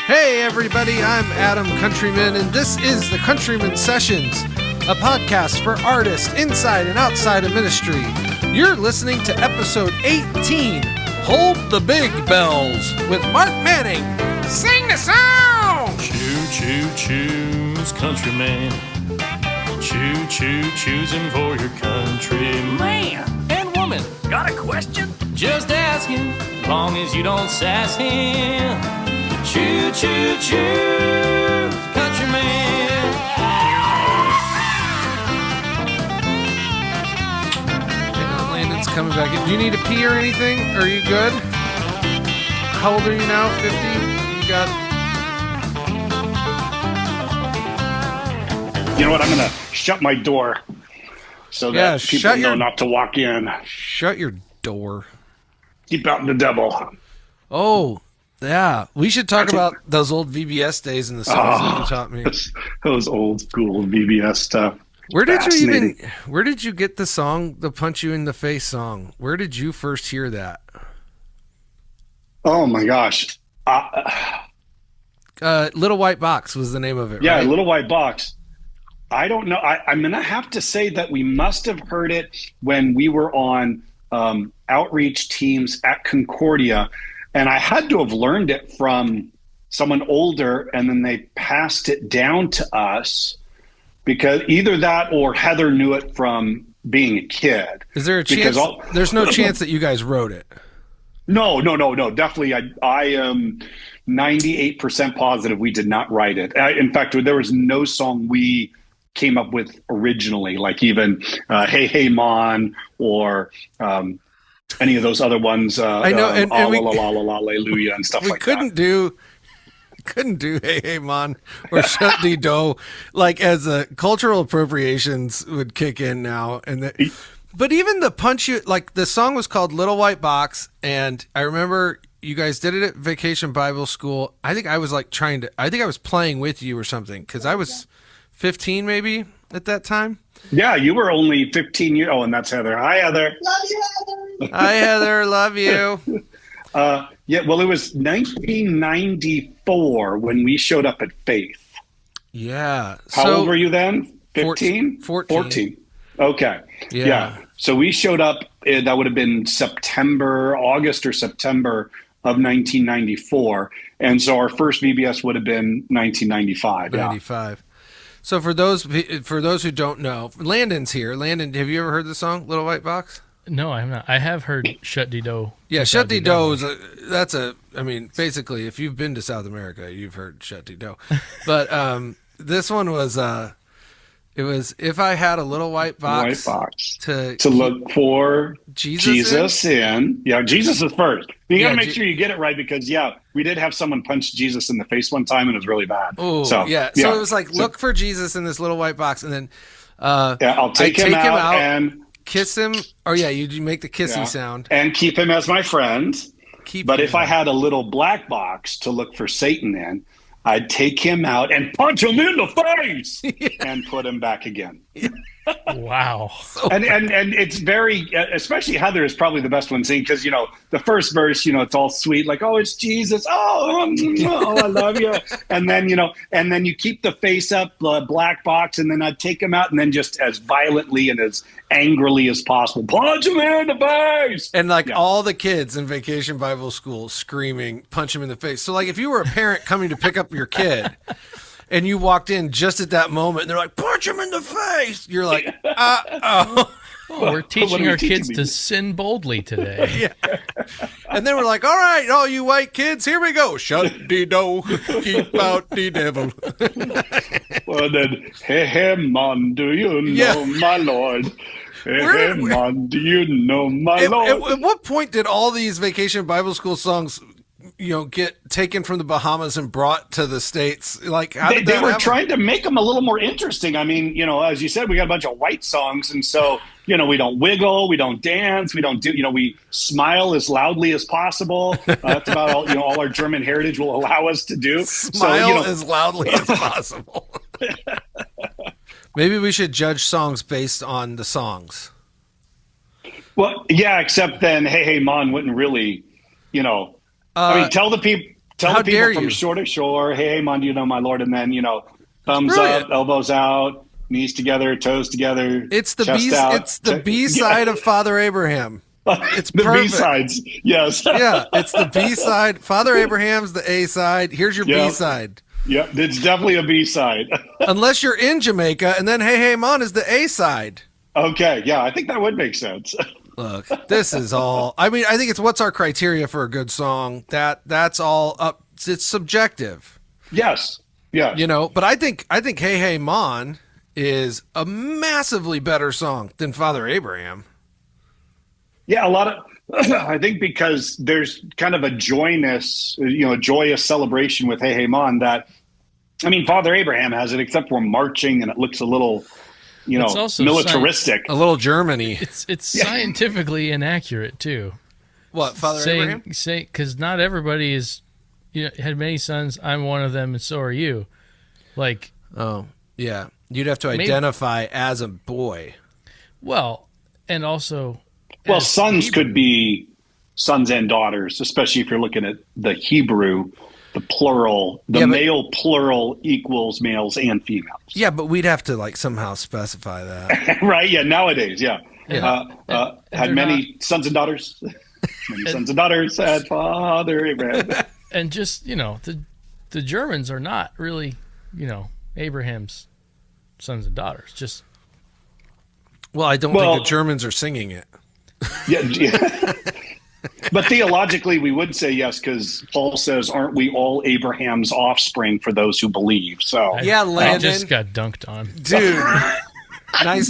Hey everybody, I'm Adam Countryman, and this is the Countryman Sessions, a podcast for artists inside and outside of ministry. You're listening to episode 18, Hold the Big Bells, with Mark Manning. Sing the song! Choo choo choose countryman. Choo choo choosing for your country man and woman. Got a question? Just asking, long as you don't sass him. Choo choo choose countryman. Landon's coming back in. Do you need to pee or anything? Are you good? How old are you now? 50? You got... You know what? I'm going to shut my door so that people know not to walk in. Shut your door. Keep out the devil. Oh, yeah. We should talk about those old VBS days in the 70s that you taught me. Those old school VBS stuff. Where did you get the song, the Punch You in the Face song? Where did you first hear that? Oh my gosh. Little White Box was the name of it, yeah, right? Little White Box. I don't know. I'm going to have to say that we must have heard it when we were on outreach teams at Concordia. And I had to have learned it from someone older, and then they passed it down to us, because either that or Heather knew it from being a kid. Is there a chance? There's no chance that you guys wrote it. No. Definitely. I am 98% positive we did not write it. In fact, there was no song we came up with originally, like even Hey Hey Mon or any of those other ones. I know, and we, Hallelujah and stuff like that. Couldn't do Hey Hey Mon or Shut Dee Do, like, as a cultural appropriations would kick in now. But even the Punch You, like, the song was called Little White Box, and I remember you guys did it at Vacation Bible School. I think I was playing with you or something, because I was 15 maybe at that time. Yeah, you were only 15 years. Oh, and that's Heather. Hi, Heather. Love you, Heather. Hi, Heather. Love you. Yeah, well, it was 1994 when we showed up at Faith. Yeah. How old were you then? 15? 14. Okay. Yeah. So we showed up, that would have been August or September of 1994. And so our first VBS would have been 1995. 95. Yeah. So for those who don't know, Landon's here. Landon, have you ever heard the song Little White Box? No, I have not. I have heard Shut Dee Do. Yeah, Shut Dee Do is basically, if you've been to South America, you've heard Shut Dee Do. But this one was, it was If I Had a Little White Box, to look for Jesus in. Yeah, Jesus is first. You got to make sure you get it right, because, we did have someone punch Jesus in the face one time, and it was really bad. Oh, so it was like, look for Jesus in this little white box, and then I'll take him out and kiss him. Oh, yeah, you make the kissy sound. And keep him as my friend. But if I had a little black box to look for Satan in, I'd take him out and punch him in the face and put him back again. Wow. And it's very, especially Heather is probably the best one singing, because, the first verse, it's all sweet, like, oh, it's Jesus. Oh, I love you. And then, and then you keep the face up, the black box, and then I'd take him out and then just as violently and as angrily as possible, punch him in the face. And all the kids in Vacation Bible School screaming, punch him in the face. So if you were a parent coming to pick up your kid, and you walked in just at that moment, and they're like, punch him in the face. You're like, uh-oh. Oh, we're teaching our kids to sin boldly today. Yeah. And then we're like, all right, all you white kids, here we go. Shut the door, keep out the devil. Well, then, hey, man, do you know my Lord? Hey, man, do you know my Lord? At what point did all these Vacation Bible School songs get taken from the Bahamas and brought to the States? Like, how did they were trying to make them a little more interesting. I mean, as you said, we got a bunch of white songs, and so we don't wiggle, we don't dance, we don't do, we smile as loudly as possible. That's about all all our German heritage will allow us to do. Smile as loudly as possible. Maybe we should judge songs based on the songs. Well, yeah, except then Hey Hey Mon wouldn't really, I mean, tell the people. Tell How the people dare from you? shore to shore, hey, man, you know, my Lord. And then, thumbs brilliant. up, elbows out, knees together, toes together. It's the chest out. It's the B side of Father Abraham. It's the perfect. B-sides. Yes. Yeah, it's the B side. Father Abraham's the A side. Here's your Yeah. B side. Yep. It's definitely a B-side. Unless you're in Jamaica, and then Hey Hey Mon is the A side. Okay. Yeah. I think that would make sense. Look, this is all. I mean, I think it's what's our criteria for a good song. That's all up. It's subjective, Yes. Yeah. But I think Hey Hey Mon is a massively better song than Father Abraham. Yeah, a lot of I think because there's kind of a joyous celebration with Hey Hey Mon that, I mean, Father Abraham has it, except for marching and it looks a little, It's also militaristic. A little Germany. It's scientifically inaccurate too. What, Father Abraham? Because not everybody is, had many sons. I'm one of them, and so are you. Like, Oh, yeah. You'd have to identify as a boy. well, and also, Well, as sons Hebrew- could be sons and daughters, especially if you're looking at the Hebrew, the plural, the Yeah, but- male plural equals males and females. Yeah, but we'd have to somehow specify that. Right? Yeah, nowadays, yeah. Yeah. Had they're many sons and daughters. Many sons and daughters had Father Abraham. and just the Germans are not really Abraham's sons and daughters. Just Well, I don't think the Germans are singing it. Yeah. But theologically, we would say yes, because Paul says, aren't we all Abraham's offspring for those who believe? So, Yeah, I Landon. just got dunked on. Dude. Nice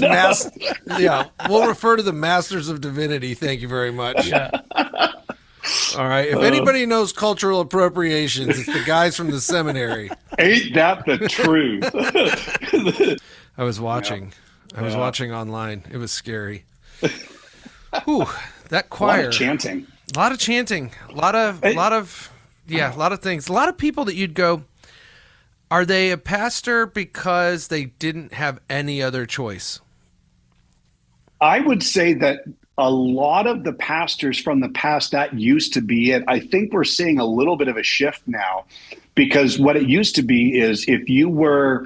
Yeah, we'll refer to the Masters of Divinity. Thank you very much. Yeah. All right. If anybody knows cultural appropriations, it's the guys from the seminary. ain't that the truth? I was watching. I was watching online. It was scary. Whew, that A lot choir. of chanting. A lot of chanting. A lot of things. A lot of people that you'd go, are they a pastor because they didn't have any other choice? I would say that a lot of the pastors from the past, that used to be it. I think we're seeing a little bit of a shift now, because what it used to be is if you were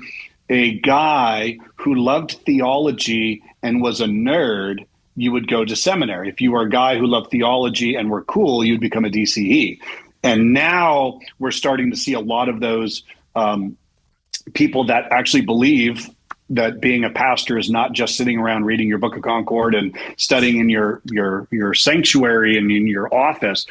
a guy who loved theology and was a nerd, you would go to seminary. If you were a guy who loved theology and were cool, you'd become a DCE. And now we're starting to see a lot of those people that actually believe that being a pastor is not just sitting around reading your Book of Concord and studying in your sanctuary and in your office.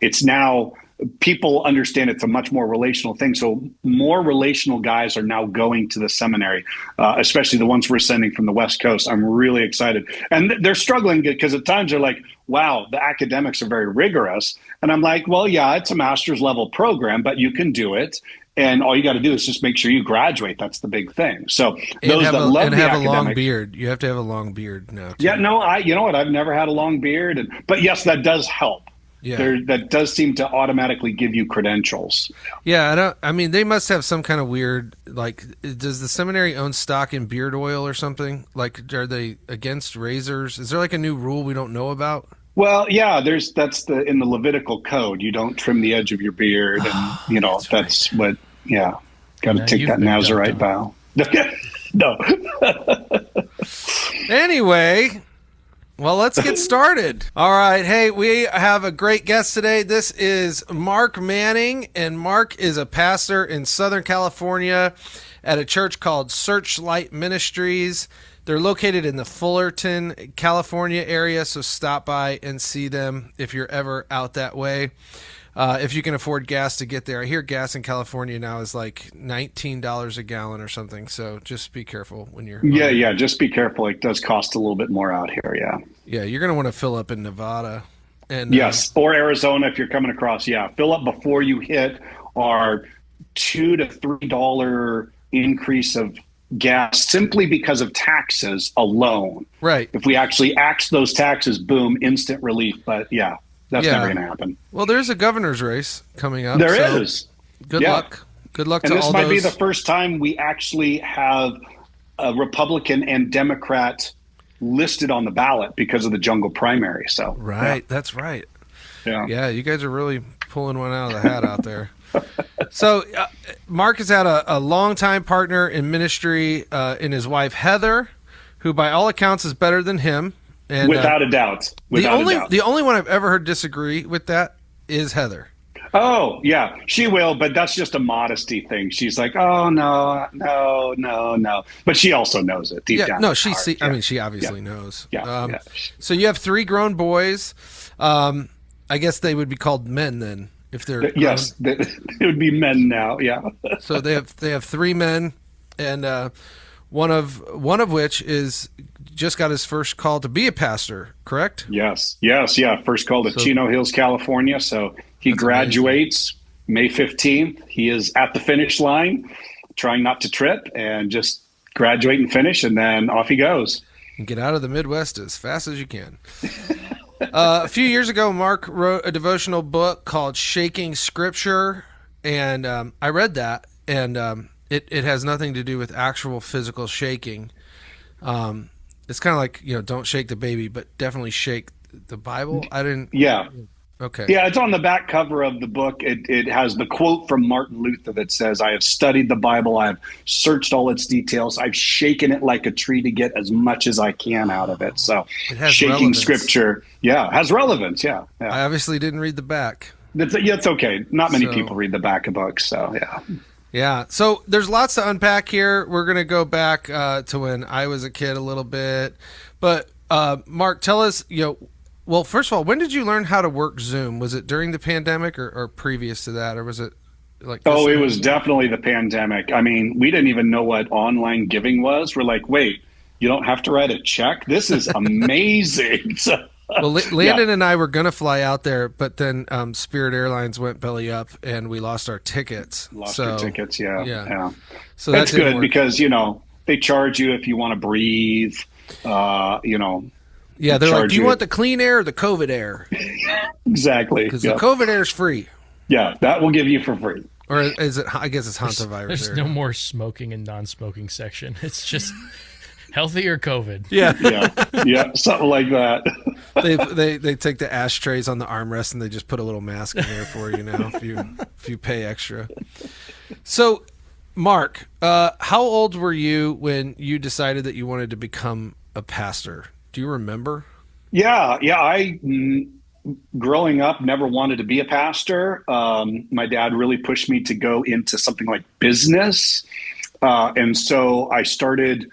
It's now people understand it's a much more relational thing. So more relational guys are now going to the seminary, especially the ones we're sending from the West Coast. I'm really excited. And they're struggling because at times they're like, wow, the academics are very rigorous. And I'm like, well, yeah, it's a master's level program, but you can do it. And all you got to do is just make sure you graduate. That's the big thing. So those that love the have a academics, long beard. You have to have a long beard now. Too. yeah, no, you know what? I've never had a long beard, but yes, that does help. Yeah. That does seem to automatically give you credentials. Yeah, I mean, they must have some kind of weird, does the seminary own stock in beard oil or something? Like, are they against razors? Is there a new rule we don't know about? Well, yeah, that's in the Levitical code. You don't trim the edge of your beard, and that's what. Yeah, got to take you've that been Nazarite dunked vow. No. Anyway, well, let's get started. All right. Hey, we have a great guest today. This is Mark Manning, and Mark is a pastor in Southern California at a church called Searchlight Ministries. They're located in the Fullerton, California area, so stop by and see them if you're ever out that way. If you can afford gas to get there. I hear gas in California now is like $19 a gallon or something, so just be careful when you're... Yeah, just be careful. It does cost a little bit more out here, yeah. Yeah, you're going to want to fill up in Nevada. And Yes, or Arizona if you're coming across, yeah. Fill up before you hit our $2 to $3 increase of gas simply because of taxes alone. Right. If we actually axe those taxes, boom, instant relief. But yeah, that's never going to happen. Well, there's a governor's race coming up. There so is. Good Yeah. luck. Good luck And to this all might those. be the first time we actually have a Republican and Democrat listed on the ballot because of the jungle primary. So Right. yeah. That's right. Yeah, you guys are really pulling one out of the hat out there. So Mark has had a longtime partner in ministry in his wife, Heather, who by all accounts is better than him. And, Without a doubt. The only one I've ever heard disagree with that is Heather. Oh, yeah, she will, but that's just a modesty thing. She's like, oh, no. But she also knows it deep down. No, she obviously knows. Yeah. So you have 3 grown boys. I guess they would be called men then, if they're yes, it would be men now. Yeah. So they have 3 men, and one of which is just got his first call to be a pastor. Correct? Yes. First call to Chino Hills, California. So he graduates May 15th. He is at the finish line, trying not to trip, and just graduate and finish, and then off he goes. And get out of the Midwest as fast as you can. A few years ago, Mark wrote a devotional book called Shaking Scripture, and I read that, and it has nothing to do with actual physical shaking. It's kind of like, don't shake the baby, but definitely shake the Bible. Yeah. Okay. Yeah, it's on the back cover of the book. It has the quote from Martin Luther that says, I have studied the Bible. I have searched all its details. I've shaken it like a tree to get as much as I can out of it. So it has shaking relevance. Scripture, has relevance. Yeah. I obviously didn't read the back. It's okay. Not many people read the back of books. So, yeah. Yeah. So there's lots to unpack here. We're going to go back to when I was a kid a little bit. But Mark, tell us, well, first of all, when did you learn how to work Zoom? Was it during the pandemic or previous to that? Or was it like... Oh, it was definitely the pandemic. I mean, we didn't even know what online giving was. We're like, wait, you don't have to write a check? This is amazing. Well, Landon and I were going to fly out there, but then Spirit Airlines went belly up and we lost our tickets. Our tickets, yeah. So that's good because, they charge you if you want to breathe, Yeah, they're like, do you want the clean air or the COVID air? Exactly. Because the COVID air is free. Yeah, that will give you for free. Or is it? I guess it's hantavirus. There's no more smoking and non-smoking section. It's just healthy or COVID. Yeah, something like that. They take the ashtrays on the armrest and they just put a little mask in there for you now if you pay extra. So, Mark, how old were you when you decided that you wanted to become a pastor? Do you remember? Yeah. I, growing up, never wanted to be a pastor. My dad really pushed me to go into something like business. And so I started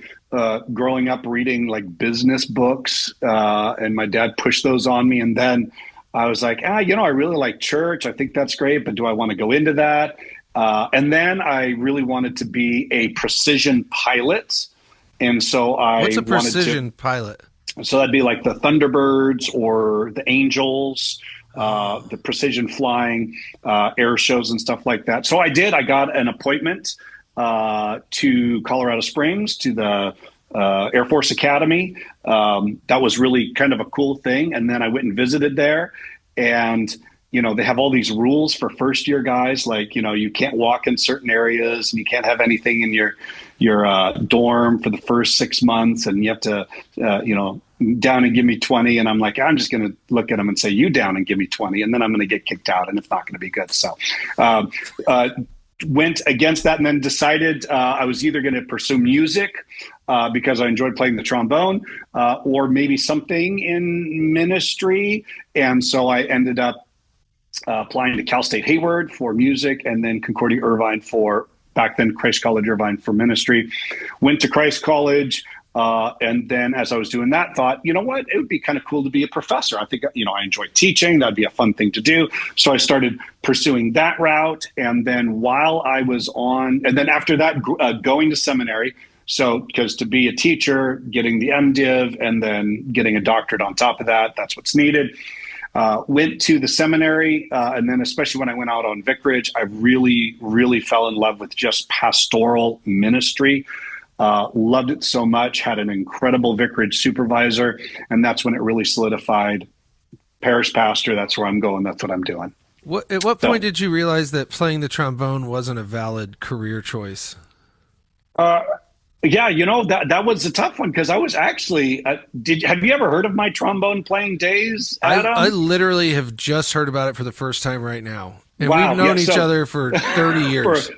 growing up reading like business books, and my dad pushed those on me. And then I was like, I really like church. I think that's great, but do I want to go into that? And then I really wanted to be a precision pilot. And so What's a precision pilot? So that'd be like the Thunderbirds or the Angels, the precision flying air shows and stuff like that. So I got an appointment to Colorado Springs, to the Air Force Academy. That was really kind of a cool thing. And then I went and visited there, and they have all these rules for first year guys, like, you can't walk in certain areas and you can't have anything in your dorm for the first 6 months. And you have to, down and give me 20. And I'm like, I'm just going to look at them and say, you down and give me 20. And then I'm going to get kicked out and it's not going to be good. So, went against that and then decided I was either going to pursue music because I enjoyed playing the trombone or maybe something in ministry. And so I ended up applying to Cal State Hayward for music, and then Concordia Irvine for, back then, Christ College Irvine for ministry. Went to Christ College, and then as I was doing that, thought, you know what, it would be kind of cool to be a professor. I think, I enjoy teaching. That'd be a fun thing to do. So I started pursuing that route. And then while I was and then after that, going to seminary. So, because to be a teacher, getting the MDiv and then getting a doctorate on top of that, that's what's needed. Went to the seminary, and then especially when I went out on vicarage, I really, really fell in love with just pastoral ministry. Loved it so much, had an incredible vicarage supervisor, and that's when it really solidified. Parish pastor, that's where I'm going, that's what I'm doing. At what point did you realize that playing the trombone wasn't a valid career choice? Yeah, that was a tough one because I was actually. Have you ever heard of my trombone playing days, Adam? I literally have just heard about it for the first time right now, and Wow, we've known yeah, each so- other for 30 years.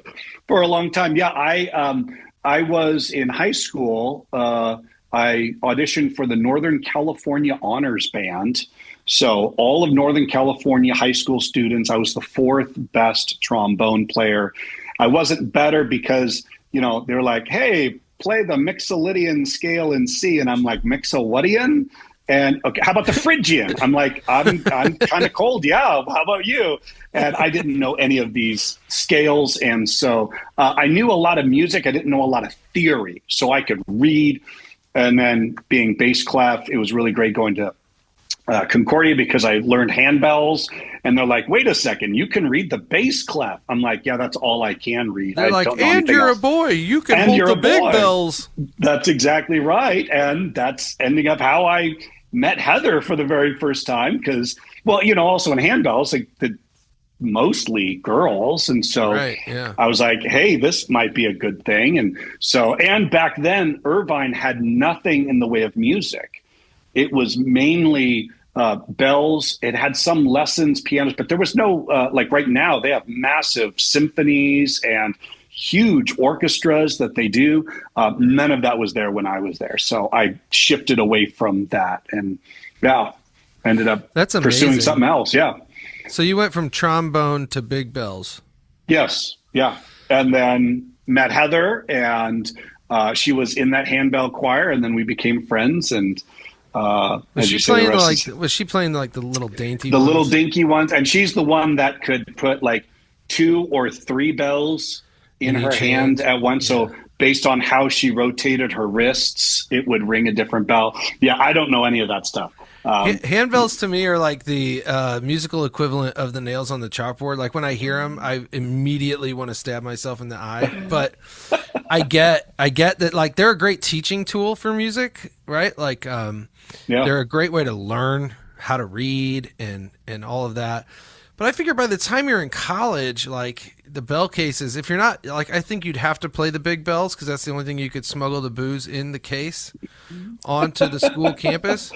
for a long time. Yeah, I was in high school. I auditioned for the Northern California Honors Band. So all of Northern California high school students, I was the fourth best trombone player. I wasn't better because, they're like, hey, play the Mixolydian scale in C. And I'm like, Mixolydian? And okay, how about the Phrygian? I'm like, I'm kind of cold. Yeah. How about you? And I didn't know any of these scales. And so I knew a lot of music. I didn't know a lot of theory. So I could read. And then being bass clef, it was really great going to Concordia because I learned handbells. And they're like, wait a second, you can read the bass clef. I'm like, yeah, that's all I can read. They're I like, don't know and anything you're else. a boy. You can And hold you're the a big boy. bells. That's exactly right. And that's ending up how I met Heather for the very first time because, also in handbells, like mostly girls. And so Right, yeah. I was like, hey, this might be a good thing. And back then, Irvine had nothing in the way of music. It was mainly bells. It had some lessons, pianos, but there was no, like right now, they have massive symphonies and huge orchestras that they do. None of that was there when I was there. So I shifted away from that and ended up That's pursuing amazing. something else. Yeah. So you went from trombone to big bells. Yes. Yeah. And then met Heather and she was in that handbell choir and then we became friends and Was as she you say, the playing rest like? is- Was she playing like the little dainty? the ones? little dinky ones, and she's the one that could put like 2 or 3 bells in In her each hand hand. at once. So based on how she rotated her wrists, it would ring a different bell. Yeah, I don't know any of that stuff. Handbells to me are like the musical equivalent of the nails on the chalkboard. Like when I hear them, I immediately want to stab myself in the eye. But I get that like they're a great teaching tool for music, right? Like Yeah. they're a great way to learn how to read and all of that. But I figure by the time you're in college, like the bell cases, if you're not like, I think you'd have to play the big bells because that's the only thing you could smuggle the booze in the case onto the school campus.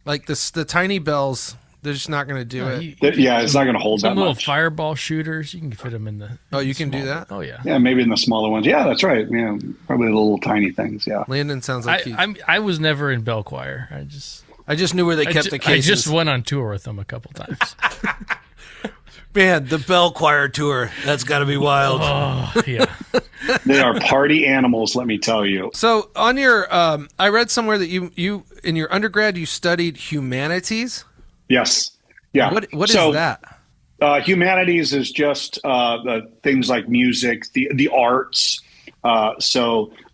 Like the tiny bells, they're just not going to do it. Yeah, it's not going to hold Some that little much. fireball shooters, you can fit them in the. Oh, you can do small- that? Oh yeah. Yeah, maybe in the smaller ones. Yeah, that's right. Yeah, probably the little tiny things. Yeah. Landon sounds like I was never in bell choir. I just knew where they kept the I cases. just went on tour with them a couple times. Man, the bell choir tour. That's got to be wild. Oh yeah. They are party animals, let me tell you. So on your, I read somewhere that you in your undergrad you studied humanities. Yes. Yeah. What is So, that? Humanities is just things like music, the arts.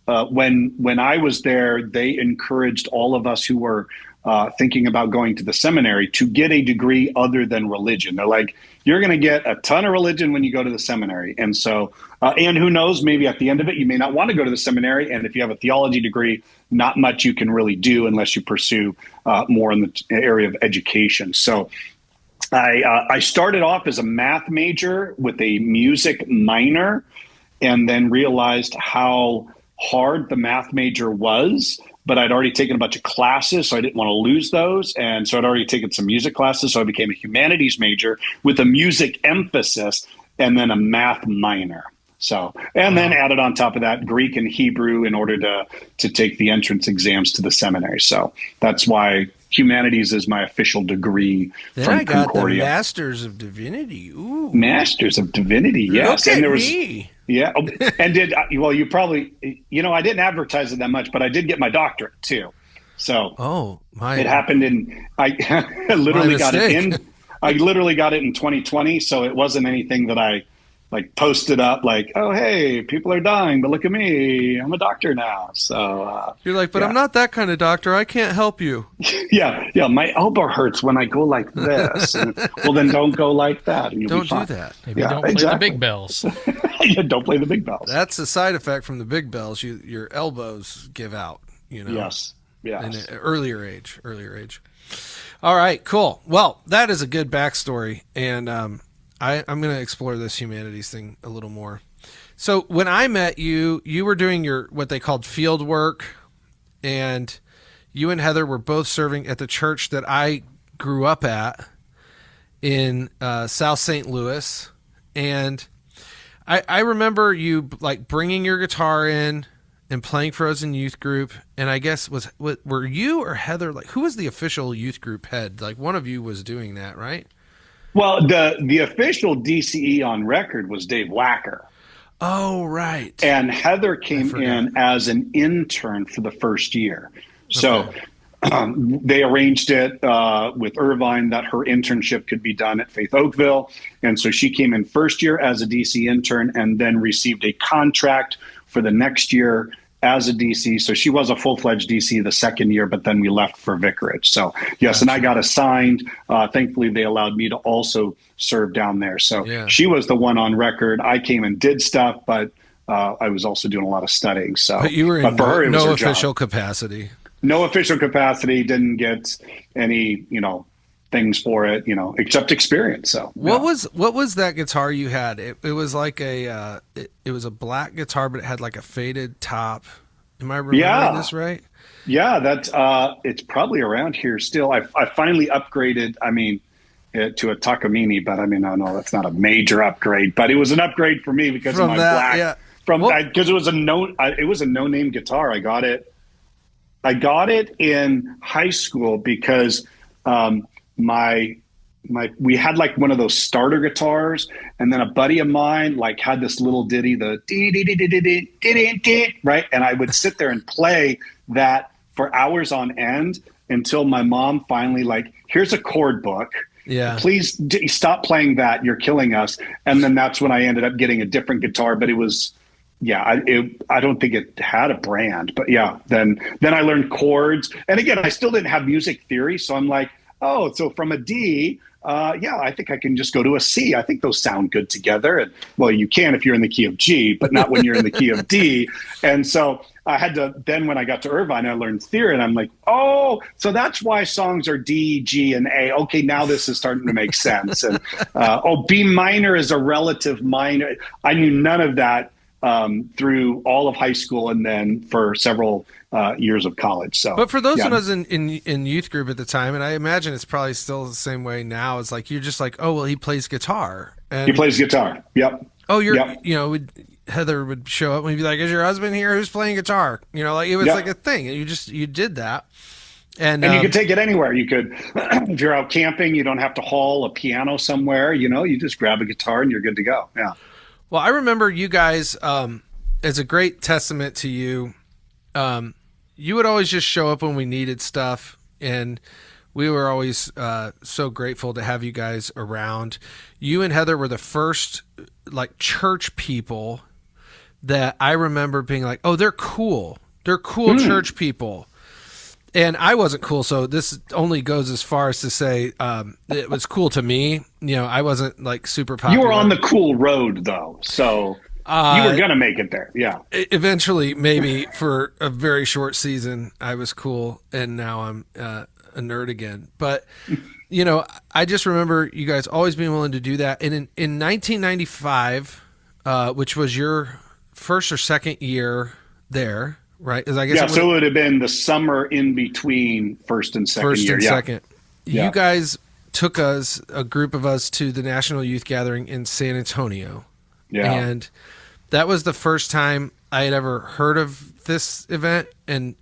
When I was there, they encouraged all of us who were thinking about going to the seminary to get a degree other than religion. They're like, you're going to get a ton of religion when you go to the seminary. And so, and who knows, maybe at the end of it, you may not want to go to the seminary. And if you have a theology degree, not much you can really do unless you pursue more in the area of education. So I started off as a math major with a music minor and then realized how hard the math major was. But I'd already taken a bunch of classes, so I didn't want to lose those. And so I'd already taken some music classes, so I became a humanities major with a music emphasis and then a math minor. So, and then added on top of that Greek and Hebrew in order to take the entrance exams to the seminary. So that's why humanities is my official degree Then from I got Concordia. the Masters of Divinity. Ooh, Masters of Divinity, yes. look at And there was me. yeah, and you probably, I didn't advertise it that much, but I did get my doctorate too. So Oh my! it happened I literally got it mistake. I literally got it in 2020. So it wasn't anything that I like posted up like, oh, hey, people are dying, but look at me, I'm a doctor now. So You're like, but yeah. I'm not that kind of doctor. I can't help you. yeah, my elbow hurts when I go like this. Well, then don't go like that. And you'll Don't be do fine. that. Maybe Yeah, don't play exactly. the big bells. Yeah, don't play the big bells. That's a side effect from the big bells. Your elbows give out. You know. Yes. In Yes. an earlier age. All right, cool. Well, that is a good backstory, and I'm going to explore this humanities thing a little more. So when I met you, you were doing your what they called field work, and you and Heather were both serving at the church that I grew up at in South St. Louis. And I remember you like bringing your guitar in and playing Frozen Youth Group. And I guess were you or Heather, like, who was the official youth group head? Like, one of you was doing that, right? Well, the official DCE on record was Dave Wacker. Oh, right. And Heather came in as an intern for the first year. So they arranged it with Irvine that her internship could be done at Faith Oakville. And so she came in first year as a DC intern and then received a contract for the next year as a DC. So she was a full-fledged DC the second year, but then we left for vicarage. So yes, and I got assigned. Thankfully, they allowed me to also serve down there. So she was the one on record. I came and did stuff, but I was also doing a lot of studying. So, but you were in no official capacity. No official capacity. Didn't get any, things for it, except experience. So what was that guitar you had? It was like it was a black guitar, but it had like a faded top. Am I remembering this right? Yeah, it's probably around here still. I finally upgraded. To a Takamine, but no, that's not a major upgrade. But it was an upgrade for me because of my black. Yeah. Because it was a no-name guitar. I got it in high school because we had like one of those starter guitars, and then a buddy of mine like had this little ditty, the right, and I would sit there and play that for hours on end until my mom finally like, here's a chord book. Yeah, please stop playing that. You're killing us. And then that's when I ended up getting a different guitar, but it was. I don't think it had a brand, but then I learned chords. And again, I still didn't have music theory. So I'm like, so from a D, I think I can just go to a C. I think those sound good together. And well, you can if you're in the key of G, but not when you're in the key of D. And so I had to, then when I got to Irvine, I learned theory, and I'm like, so that's why songs are D, G, and A. Okay, now this is starting to make sense. And B minor is a relative minor. I knew none of that through all of high school and then for several years of college. So, but for those of us in youth group at the time, and I imagine it's probably still the same way now, it's like you're just like, he plays guitar. And, he plays guitar. Yep. Heather would show up and he'd be like, "Is your husband here? Who's playing guitar?" Like it was like a thing. You did that. And you could take it anywhere. You could, if you're out camping, you don't have to haul a piano somewhere. You just grab a guitar and you're good to go. Yeah. Well, I remember you guys, as a great testament to you, you would always just show up when we needed stuff, and we were always so grateful to have you guys around. You and Heather were the first, like, church people that I remember being like, they're cool. They're cool church people. And I wasn't cool, so this only goes as far as to say it was cool to me. I wasn't like super popular. You were on the cool road, though, so you were going to make it there. Yeah. Eventually, maybe for a very short season, I was cool, and now I'm a nerd again. But, I just remember you guys always being willing to do that. And in 1995, which was your first or second year there, right? So it would have been the summer in between first and second year. Second. Yeah. You guys took a group of us to the National Youth Gathering in San Antonio. Yeah. And that was the first time I had ever heard of this event and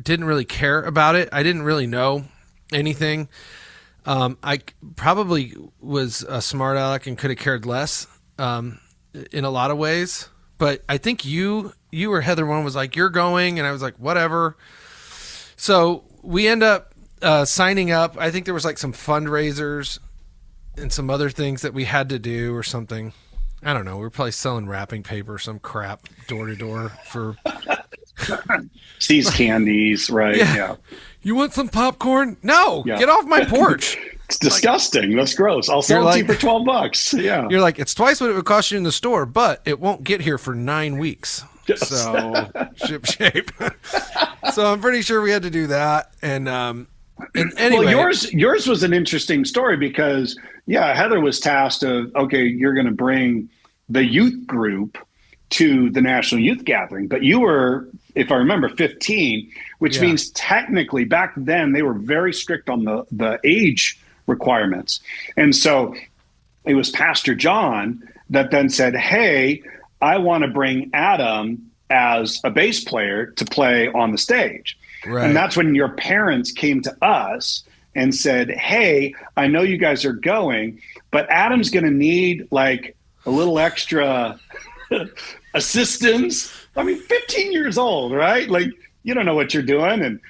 didn't really care about it. I didn't really know anything. I probably was a smart aleck and could have cared less in a lot of ways. But I think you or Heather one was like, "You're going," and I was like, "Whatever." So we end up signing up. I think there was like some fundraisers and some other things that we had to do or something. I don't know. We were probably selling wrapping paper, some crap, door to door for See's candies, right? Yeah. You want some popcorn? No, get off my porch. It's disgusting. That's gross. I'll sell it to you for $12. Yeah. You're like, it's twice what it would cost you in the store, but it won't get here for 9 weeks. Yes. So ship shape. So I'm pretty sure we had to do that. And anyway, well, yours was an interesting story because Heather was tasked of, okay, you're going to bring the youth group to the National Youth Gathering. But you were, if I remember, 15, which means technically back then they were very strict on the age requirements. And so it was Pastor John that then said, hey, I want to bring Adam as a bass player to play on the stage. Right. And that's when your parents came to us and said, hey, I know you guys are going, but Adam's going to need like a little extra assistance. I mean, 15 years old, right? Like, you don't know what you're doing. And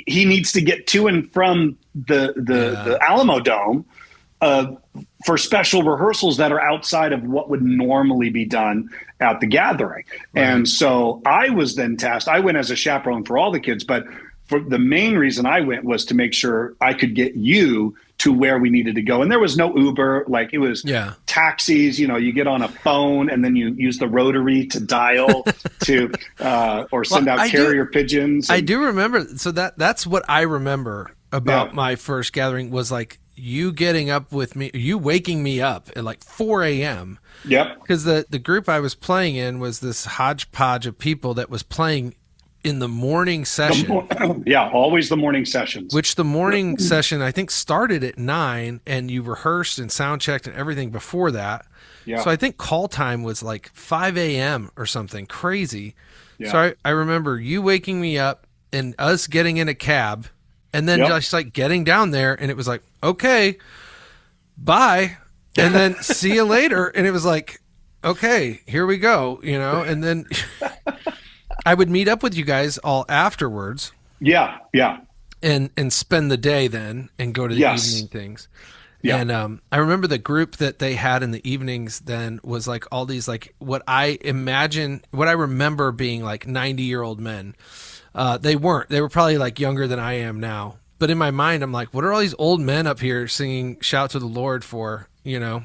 he needs to get to and from the Alamo Dome for special rehearsals that are outside of what would normally be done at the gathering. Right. And so I was then tasked. I went as a chaperone for all the kids, but for the main reason I went was to make sure I could get you to where we needed to go. And there was no Uber, like it was taxis, you know, you get on a phone and then you use the rotary to dial to, or send out carrier pigeons. I do remember. So that's what I remember about my first gathering was like you getting up with me, you waking me up at like 4 a.m. Yep. Because the group I was playing in was this hodgepodge of people that was playing in the morning session. Always the morning sessions. Which the morning session, I think, started at 9, and you rehearsed and sound checked and everything before that. Yeah. So I think call time was like 5 a.m. or something crazy. Yeah. So I remember you waking me up and us getting in a cab and then just like getting down there, and it was like, okay, bye. And then see you later. And it was like, okay, here we go, you know, and then I would meet up with you guys all afterwards. Yeah. And spend the day then and go to the evening things. Yeah. And I remember the group that they had in the evenings then was like all these like what I remember being like 90-year-old men. They weren't. They were probably like younger than I am now. But in my mind, I'm like, what are all these old men up here singing Shout to the Lord for, you know?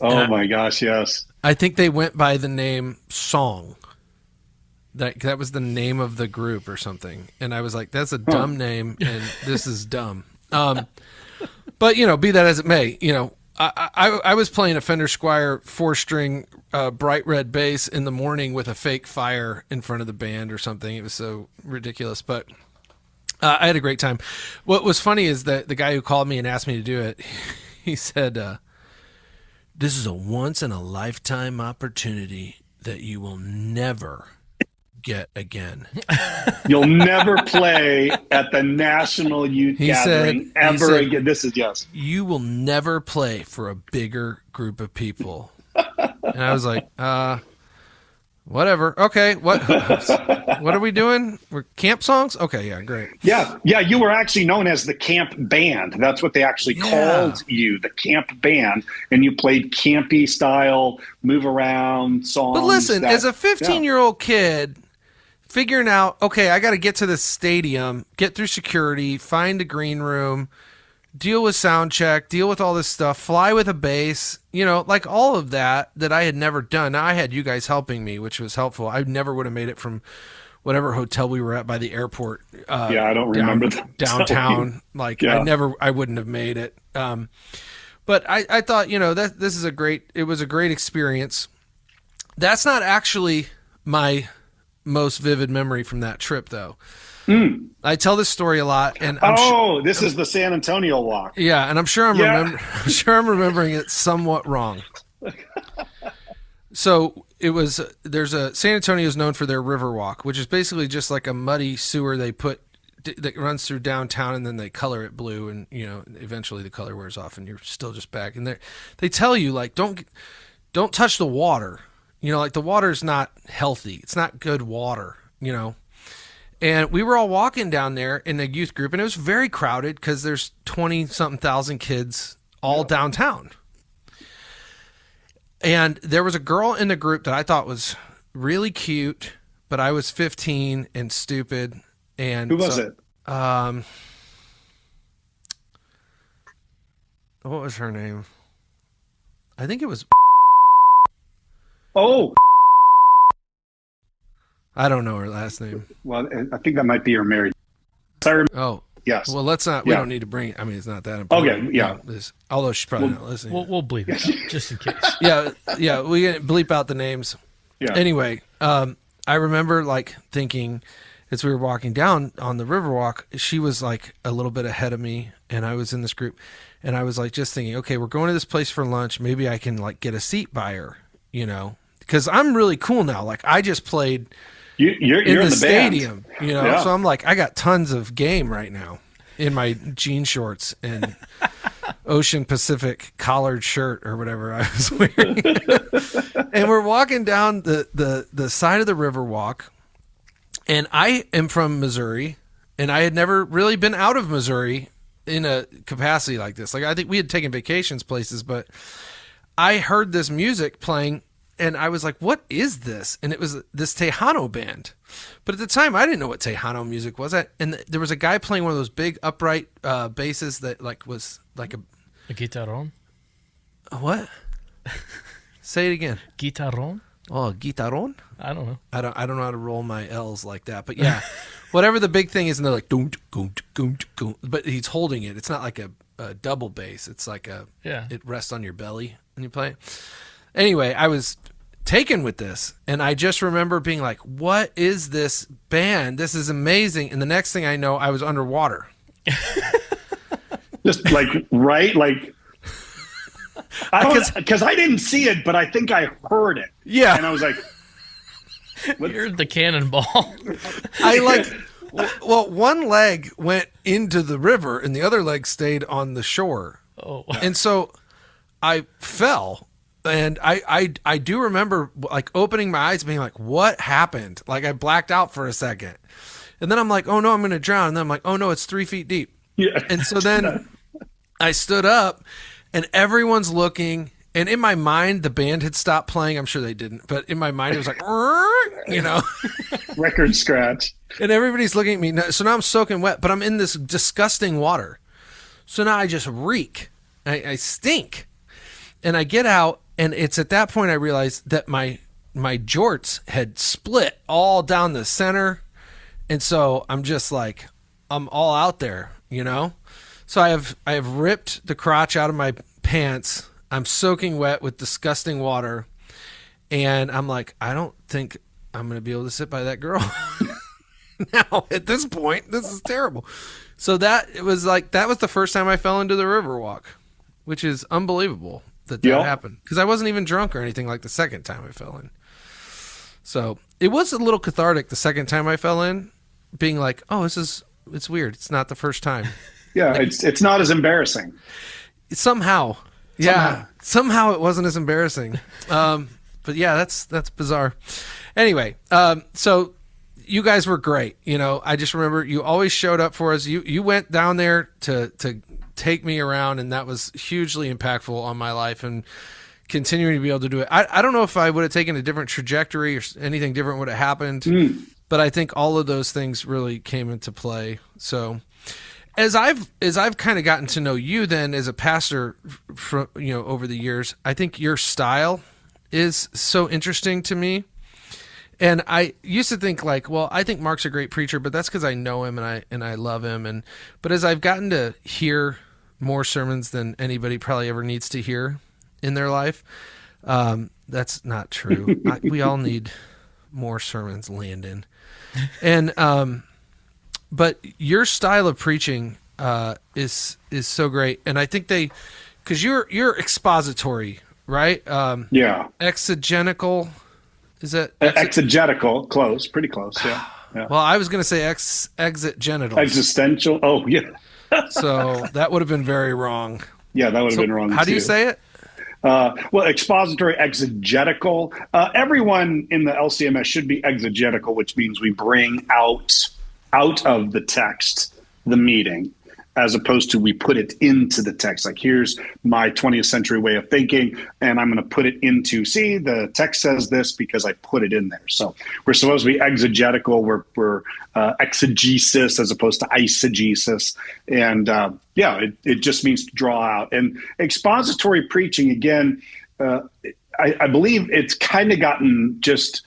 Oh, my gosh, yes. I think they went by the name Song. That was the name of the group or something. And I was like, that's a dumb name, and this is dumb. But, you know, be that as it may, you know, I was playing a Fender Squier 4-string bright red bass in the morning with a fake fire in front of the band or something. It was so ridiculous, but I had a great time. What was funny is that the guy who called me and asked me to do it, he said, this is a once-in-a-lifetime opportunity that you will never get again. You'll never play at the National Youth Gathering ever again. This is you will never play for a bigger group of people. And I was like, whatever. Okay, what are we doing? We're camp songs? Okay, yeah, great. Yeah, you were actually known as the camp band. That's what they actually called you, the camp band. And you played campy style, move around songs. But listen, as a 15-year-old kid figuring out, okay, I got to get to this stadium, get through security, find a green room, deal with sound check, deal with all this stuff, fly with a bass, you know, like all of that I had never done. Now, I had you guys helping me, which was helpful. I never would have made it from whatever hotel we were at by the airport. I don't remember that. Downtown. Like, I wouldn't have made it. But I thought, you know, it was a great experience. That's not actually my most vivid memory from that trip, though. I tell this story a lot, and this is the San Antonio walk. Yeah, and I'm sure I'm remembering it somewhat wrong. So there's San Antonio is known for their river walk, which is basically just like a muddy sewer that runs through downtown, and then they color it blue, and you know eventually the color wears off, and you're still just back. And they tell you like don't touch the water. You know, like the water's not healthy. It's not good water, you know. And we were all walking down there in the youth group, and it was very crowded because there's 20-something thousand kids all downtown. And there was a girl in the group that I thought was really cute, but I was 15 and stupid. And who was it? What was her name? I think it was... Oh, I don't know her last name. Well, I think that might be her married. Oh, yes. Well, let's not. We don't need to bring it. I mean, it's not that important. Okay, yeah. Although she's probably not listening. We'll bleep it out, just in case. Yeah. We bleep out the names. Yeah. Anyway, I remember like thinking as we were walking down on the Riverwalk, she was like a little bit ahead of me, and I was in this group, and I was like just thinking, okay, we're going to this place for lunch. Maybe I can like get a seat by her, you know, because I'm really cool now. Like I just played You're in the band. stadium, you know, Yeah. so I'm like, I got tons of game right now in my jean shorts and Ocean Pacific collared shirt or whatever I was wearing. And we're walking down the side of the Riverwalk, and I am from Missouri, and I had never really been out of Missouri in a capacity like this. Like I think we had taken vacations places, but I heard this music playing, and I was like, what is this? And it was this Tejano band. But at the time, I didn't know what Tejano music was. And there was a guy playing one of those big upright basses that like was like a guitarrón. what? Say it again. Guitarrón? Oh, guitarrón? I don't know. I don't know how to roll my L's like that. But yeah, whatever the big thing is, and they're like, doom, doom, doom, doom, but he's holding it. It's not like a double bass. It's like it rests on your belly when you play it. Anyway, I was taken with this, and I just remember being like, what is this band? This is amazing. And the next thing I know, I was underwater. Just like, right? Like, because I didn't see it, but I think I heard it. Yeah. And I was like, You're the cannonball. I like, well, one leg went into the river and the other leg stayed on the shore. Oh. And so I fell, and I do remember like opening my eyes being like, what happened? Like I blacked out for a second. And then I'm like, oh no, I'm going to drown. And then I'm like, oh no, it's 3 feet deep. yeah. And so then I stood up, and everyone's looking. And in my mind, the band had stopped playing. I'm sure they didn't. But in my mind, it was like, you know. Record scratch. And everybody's looking at me. So now I'm soaking wet, but I'm in this disgusting water. So now I just reek. I stink. And I get out, and it's at that point I realized that my jorts had split all down the center. And so I'm just like, I'm all out there, you know? So I have ripped the crotch out of my pants. I'm soaking wet with disgusting water. And I'm like, I don't think I'm going to be able to sit by that girl. Now, at this point, this is terrible. So that was the first time I fell into the Riverwalk, which is unbelievable that happened. Because I wasn't even drunk or anything like the second time I fell in. So it was a little cathartic the second time I fell in, being like, oh, it's weird. It's not the first time. Yeah, it's not as embarrassing. Somehow. Yeah. Somehow it wasn't as embarrassing. But yeah, that's bizarre. Anyway, so you guys were great. You know, I just remember you always showed up for us. You went down there to take me around, and that was hugely impactful on my life, and continuing to be able to do it. I don't know if I would have taken a different trajectory or anything different would have happened, but I think all of those things really came into play. So as I've kind of gotten to know you then as a pastor from, you know, over the years, I think your style is so interesting to me. And I used to think like, well, I think Mark's a great preacher, but that's because I know him and I love him. But as I've gotten to hear more sermons than anybody probably ever needs to hear in their life, that's not true. We all need more sermons, Landon. And but your style of preaching is so great, and I think because you're expository, right? Yeah. Exegetical. Is that exegetical? Close, pretty close. Yeah. Well, I was going to say exit genitals. Existential. Oh, yeah. So that would have been very wrong. Yeah, that would have been wrong. How do you say it? Well, expository, exegetical. Everyone in the LCMS should be exegetical, which means we bring out of the text the meaning, as opposed to we put it into the text. Like, here's my 20th century way of thinking, and I'm going to put it into, see, the text says this because I put it in there. So we're supposed to be exegetical. We're exegesis as opposed to eisegesis. And it just means to draw out. And expository preaching, again, I believe it's kind of gotten just...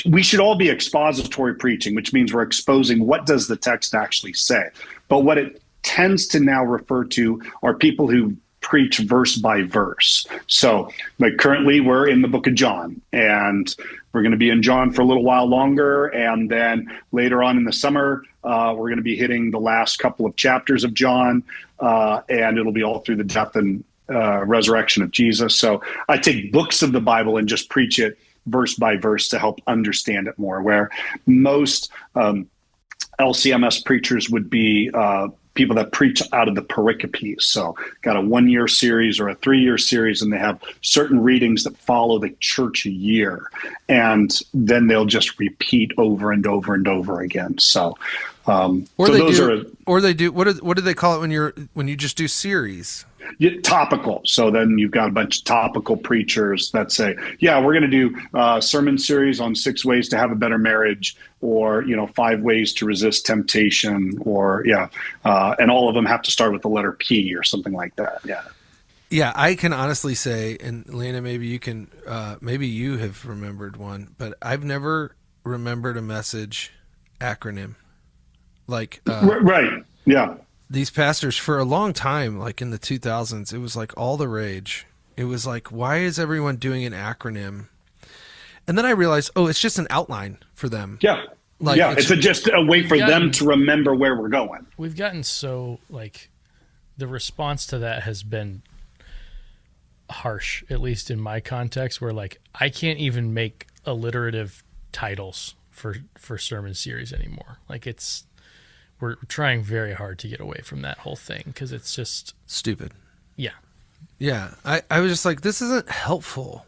we should all be expository preaching, which means we're exposing what does the text actually say. But what it tends to now refer to are people who preach verse by verse. So like currently we're in the book of John, and we're going to be in John for a little while longer. And then later on in the summer, we're going to be hitting the last couple of chapters of John, and it'll be all through the death and resurrection of Jesus. So I take books of the Bible and just preach it verse by verse to help understand it more, where most LCMS preachers would be people that preach out of the pericopes. So got a 1-year series or a 3-year series, and they have certain readings that follow the church a year. And then they'll just repeat over and over and over again. So, or they do, what do they call it when you just do series? Topical. So then you've got a bunch of topical preachers that say, yeah, we're going to do a sermon series on 6 ways to have a better marriage, or 5 ways to resist temptation, or and all of them have to start with the letter P or something like that. Yeah, I can honestly say, and Lana, maybe you can, maybe you have remembered one, but I've never remembered a message acronym like right. Yeah. These pastors for a long time, like in the 2000s, it was like all the rage. It was like, why is everyone doing an acronym? And then I realized, it's just an outline for them. Yeah. Like, it's just a way for them to remember where we're going. We've gotten so, the response to that has been harsh, at least in my context, where, I can't even make alliterative titles for sermon series anymore. We're trying very hard to get away from that whole thing because it's just stupid. Yeah. Yeah. I was just like, this isn't helpful.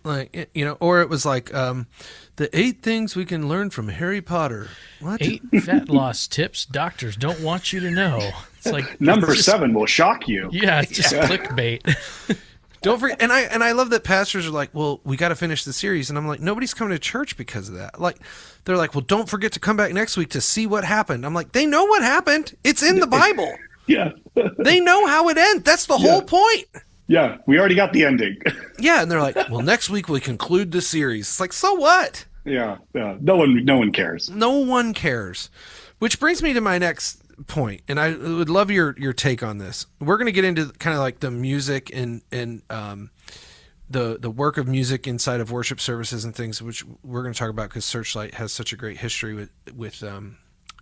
Or it was like the 8 things we can learn from Harry Potter. What? 8 fat loss tips doctors don't want you to know. It's like number 7 will shock you. Yeah, it's just clickbait. Don't forget, and I love that pastors are like, well, we got to finish the series, and I'm like, nobody's coming to church because of that. They're like, well, don't forget to come back next week to see what happened. I'm like, they know what happened. It's in the Bible. Yeah, they know how it ends. That's the whole point. Yeah, we already got the ending. Yeah, and they're like, well, next week we conclude the series. It's like, so what? Yeah. No one cares. No one cares. Which brings me to my next point, and I would love your take on this. We're going to get into kind of like the music and the work of music inside of worship services and things, which we're going to talk about because Searchlight has such a great history with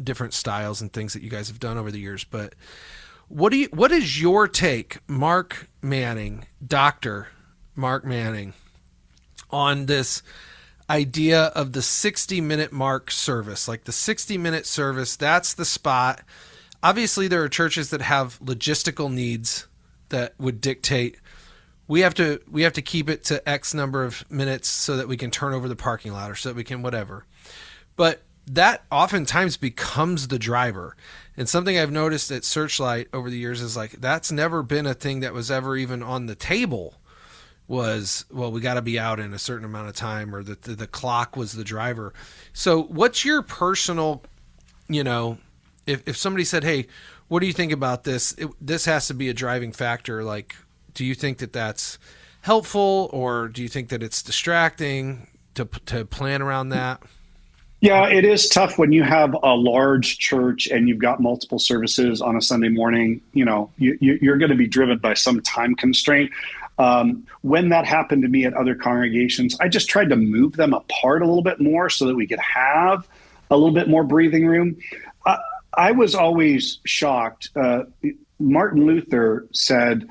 different styles and things that you guys have done over the years. But what is your take, Mark Manning, Dr. Mark Manning, on this idea of the 60-minute mark service? Like the 60-minute service, that's the spot. Obviously, there are churches that have logistical needs that would dictate we have to keep it to X number of minutes so that we can turn over the parking lot or so that we can whatever. But that oftentimes becomes the driver. And something I've noticed at Searchlight over the years is like that's never been a thing that was ever even on the table. Was, well, we got to be out in a certain amount of time, or the clock was the driver. So what's your personal, if somebody said, hey, what do you think about this? This has to be a driving factor. Like, do you think that that's helpful, or do you think that it's distracting to plan around that? Yeah, it is tough when you have a large church and you've got multiple services on a Sunday morning. You're going to be driven by some time constraint. When that happened to me at other congregations, I just tried to move them apart a little bit more so that we could have a little bit more breathing room. I was always shocked. Martin Luther said,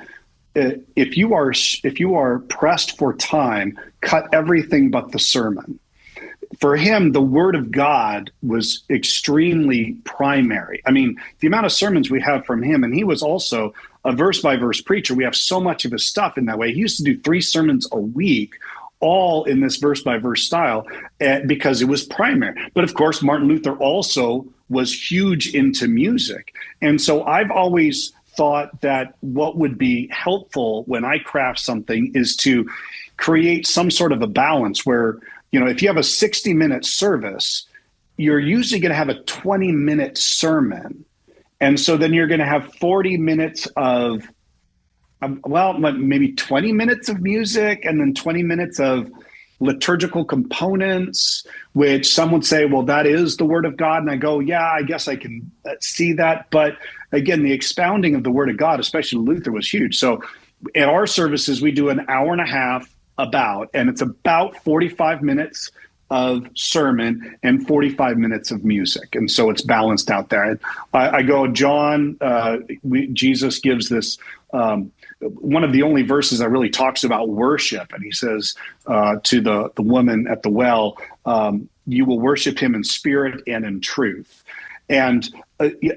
if you are pressed for time, cut everything but the sermon. For him, the word of God was extremely primary. I mean, the amount of sermons we have from him, and he was also a verse-by-verse preacher. We have so much of his stuff in that way. He used to do 3 sermons a week, all in this verse-by-verse style, because it was primary. But of course, Martin Luther also was huge into music. And so I've always thought that what would be helpful when I craft something is to create some sort of a balance where, if you have a 60-minute service, you're usually going to have a 20-minute sermon. And so then you're going to have 40 minutes of, maybe 20 minutes of music and then 20 minutes of liturgical components, which some would say, well, that is the Word of God. And I go, yeah, I guess I can see that. But again, the expounding of the Word of God, especially Luther, was huge. So at our services, we do an hour and a half and it's about 45 minutes of sermon and 45 minutes of music. And so it's balanced out there. I go, John, Jesus gives this, one of the only verses that really talks about worship. And he says to the woman at the well, you will worship him in spirit and in truth. And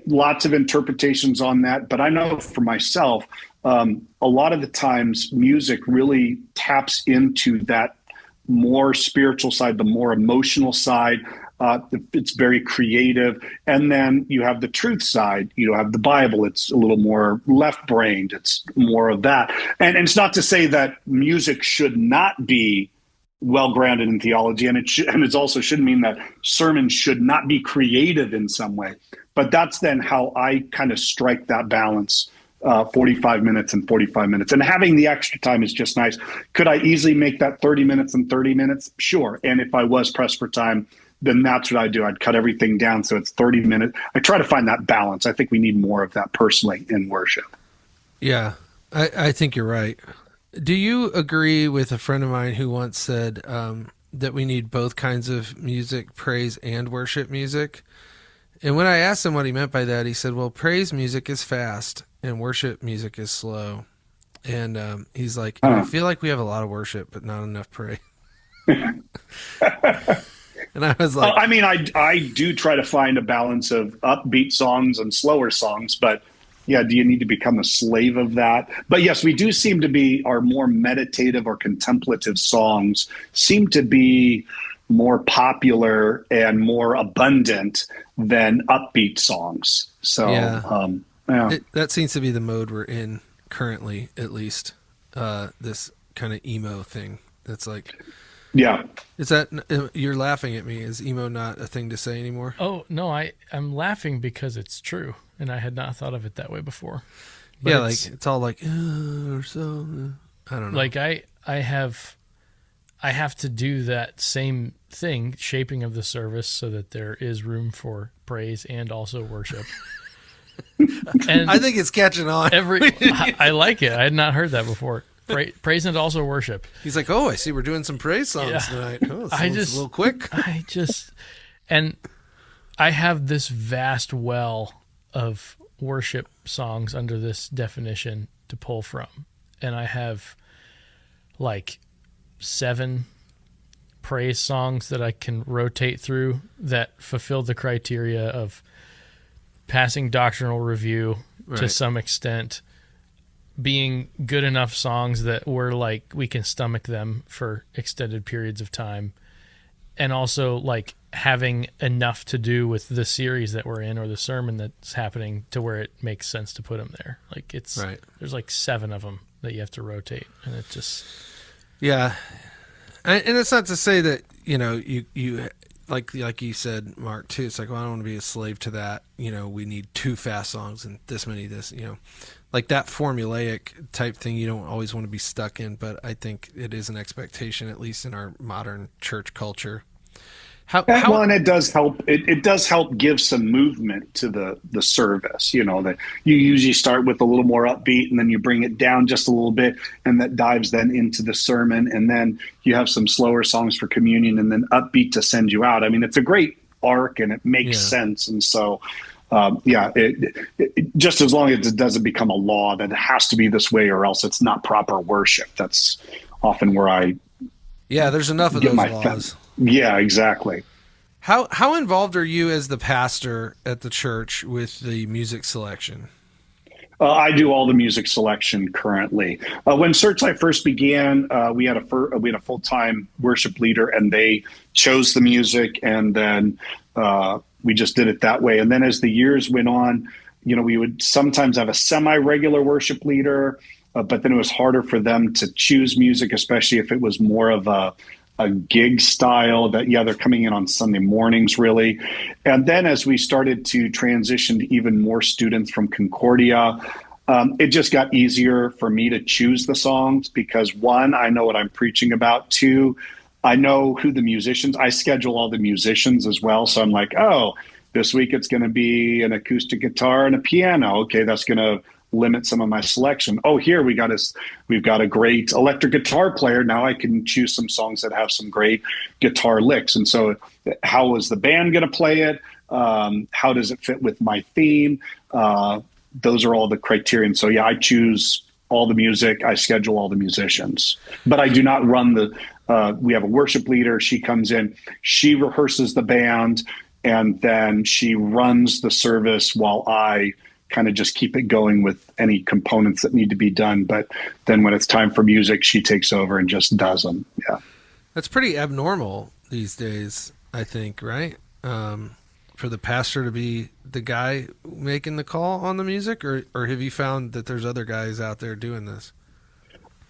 lots of interpretations on that. But I know for myself, a lot of the times music really taps into that more spiritual side, the more emotional side. It's very creative. And then you have the truth side. You have the Bible. It's a little more left-brained. It's more of that. And it's not to say that music should not be well-grounded in theology, and it also shouldn't mean that sermons should not be creative in some way. But that's then how I kind of strike that balance, 45 minutes and 45 minutes. And having the extra time is just nice. Could I easily make that 30 minutes and 30 minutes? Sure. And if I was pressed for time, then that's what I do. I'd cut everything down so it's 30 minutes. I try to find that balance. I think we need more of that personally in worship. Yeah, I think you're right. Do you agree with a friend of mine who once said that we need both kinds of music, praise and worship music? And when I asked him what he meant by that, he said, well, praise music is fast and worship music is slow. And he's like, I feel like we have a lot of worship, but not enough praise. And I was like, I mean, I do try to find a balance of upbeat songs and slower songs, but yeah, do you need to become a slave of that? But yes, we do seem to be, our more meditative or contemplative songs seem to be more popular and more abundant than upbeat songs. So yeah. That seems to be the mode we're in currently, at least. This kind of emo thing. That's like, yeah. Is that, you're laughing at me? Is emo not a thing to say anymore? Oh no, I'm laughing because it's true, and I had not thought of it that way before. But yeah, it's all like or so. I don't know. Like I have to do that same thing, shaping of the service, so that there is room for praise and also worship. And I think it's catching on. I like it. I had not heard that before. Praise and also worship. He's like, oh, I see we're doing some praise songs tonight. Oh, a little quick. And I have this vast well of worship songs under this definition to pull from. And I have like 7 praise songs that I can rotate through that fulfill the criteria of passing doctrinal review to some extent, being good enough songs that we're like, we can stomach them for extended periods of time, and also like having enough to do with the series that we're in or the sermon that's happening to where it makes sense to put them there. Like there's like 7 of them that you have to rotate, and it just... Yeah. And it's not to say that, you like you said, Mark, too. It's like, well, I don't want to be a slave to that. We need 2 fast songs and this many, like that formulaic type thing you don't always want to be stuck in, but I think it is an expectation, at least in our modern church culture. Well, and it does help. It does help give some movement to the service. That you usually start with a little more upbeat, and then you bring it down just a little bit, and that dives then into the sermon, and then you have some slower songs for communion, and then upbeat to send you out. I mean, it's a great arc, and it makes sense. And so, it just as long as it doesn't become a law that it has to be this way, or else it's not proper worship. That's often where I there's enough of those laws. Yeah, exactly. How involved are you as the pastor at the church with the music selection? I do all the music selection currently. When Searchlight first began, we had a full-time worship leader, and they chose the music, and then we just did it that way. And then as the years went on, we would sometimes have a semi-regular worship leader, but then it was harder for them to choose music, especially if it was more of a gig style that, they're coming in on Sunday mornings, really. And then as we started to transition to even more students from Concordia, it just got easier for me to choose the songs because, 1, I know what I'm preaching about. 2, I know who the musicians. I schedule all the musicians as well. So I'm like, oh, this week it's going to be an acoustic guitar and a piano. Okay, that's going to limit some of my selection. Oh, here we've got a great electric guitar player. Now I can choose some songs that have some great guitar licks. And so, how is the band going to play it? How does it fit with my theme? Those are all the criterion. So yeah, I choose all the music. I schedule all the musicians, but I do not run we have a worship leader. She comes in, she rehearses the band, and then she runs the service while I kind of just keep it going with any components that need to be done. But then when it's time for music, she takes over and just does them. Yeah. That's pretty abnormal these days, I think, right? For the pastor to be the guy making the call on the music, or have you found that there's other guys out there doing this?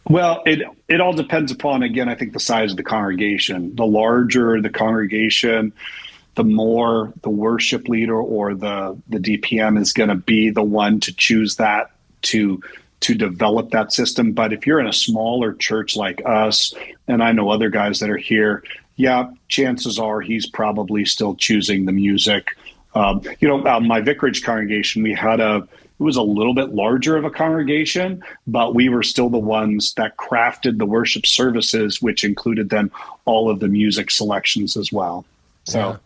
Well, it all depends upon, again, I think the size of the congregation. The larger the congregation, the more the worship leader or the DPM is going to be the one to choose that to develop that system. But if you're in a smaller church like us, and I know other guys that are here, yeah, chances are he's probably still choosing the music. My vicarage congregation, it was a little bit larger of a congregation, but we were still the ones that crafted the worship services, which included then all of the music selections as well. So. Yeah.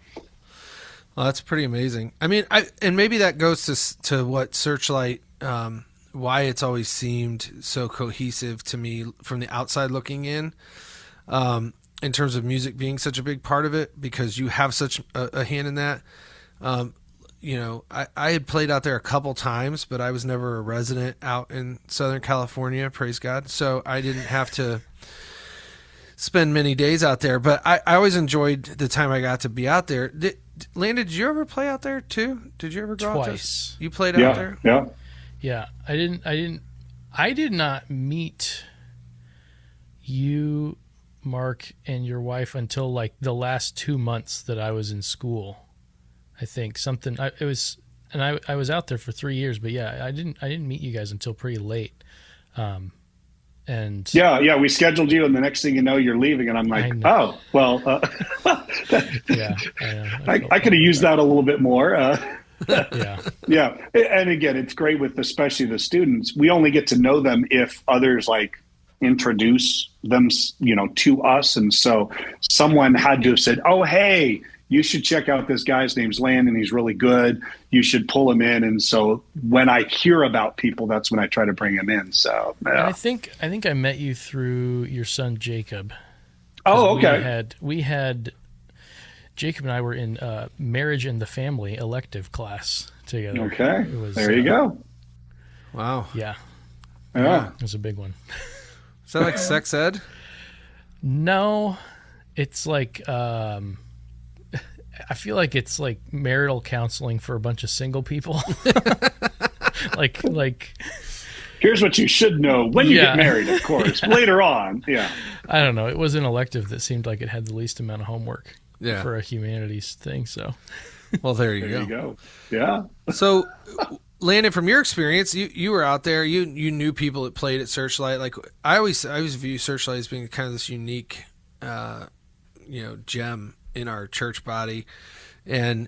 Well, that's pretty amazing. I mean, and maybe that goes to what Searchlight, why it's always seemed so cohesive to me from the outside looking in terms of music being such a big part of it, because you have such a hand in that. I had played out there a couple times, but I was never a resident out in Southern California, praise God. So I didn't have to spend many days out there, but I always enjoyed the time I got to be out there. Landon, did you ever play out there too? Did you ever go Twice. out there? You played out there? Yeah. Yeah. I did not meet you, Mark, and your wife until like the last 2 months that I was in school. I think I was out there for 3 years, but yeah, I didn't meet you guys until pretty late. And we scheduled you, and the next thing you know, you're leaving, and I'm like, oh, well, yeah, I could have used that a little bit more. Yeah. Yeah. And again, it's great with especially the students. We only get to know them if others like introduce them, to us. And so someone had to have said, oh, hey, you should check out this guy's name's Landon. He's really good. You should pull him in. And so when I hear about people, that's when I try to bring him in. So yeah. I think I met you through your son, Jacob. Oh, okay. We had Jacob and I were in Marriage and the Family elective class together. Okay. There you go. Wow. Yeah. Yeah. It was a big one. Is that like sex ed? No, it's like I feel like it's like marital counseling for a bunch of single people. like here's what you should know when you get married, of course. Later on. Yeah. I don't know. It was an elective that seemed like it had the least amount of homework Yeah. for a humanities thing. So, well, there you There you go. Yeah. So, Landon, from your experience, you were out there. You knew people that played at Searchlight. Like I always view Searchlight as being kind of this unique, gem in our church body. And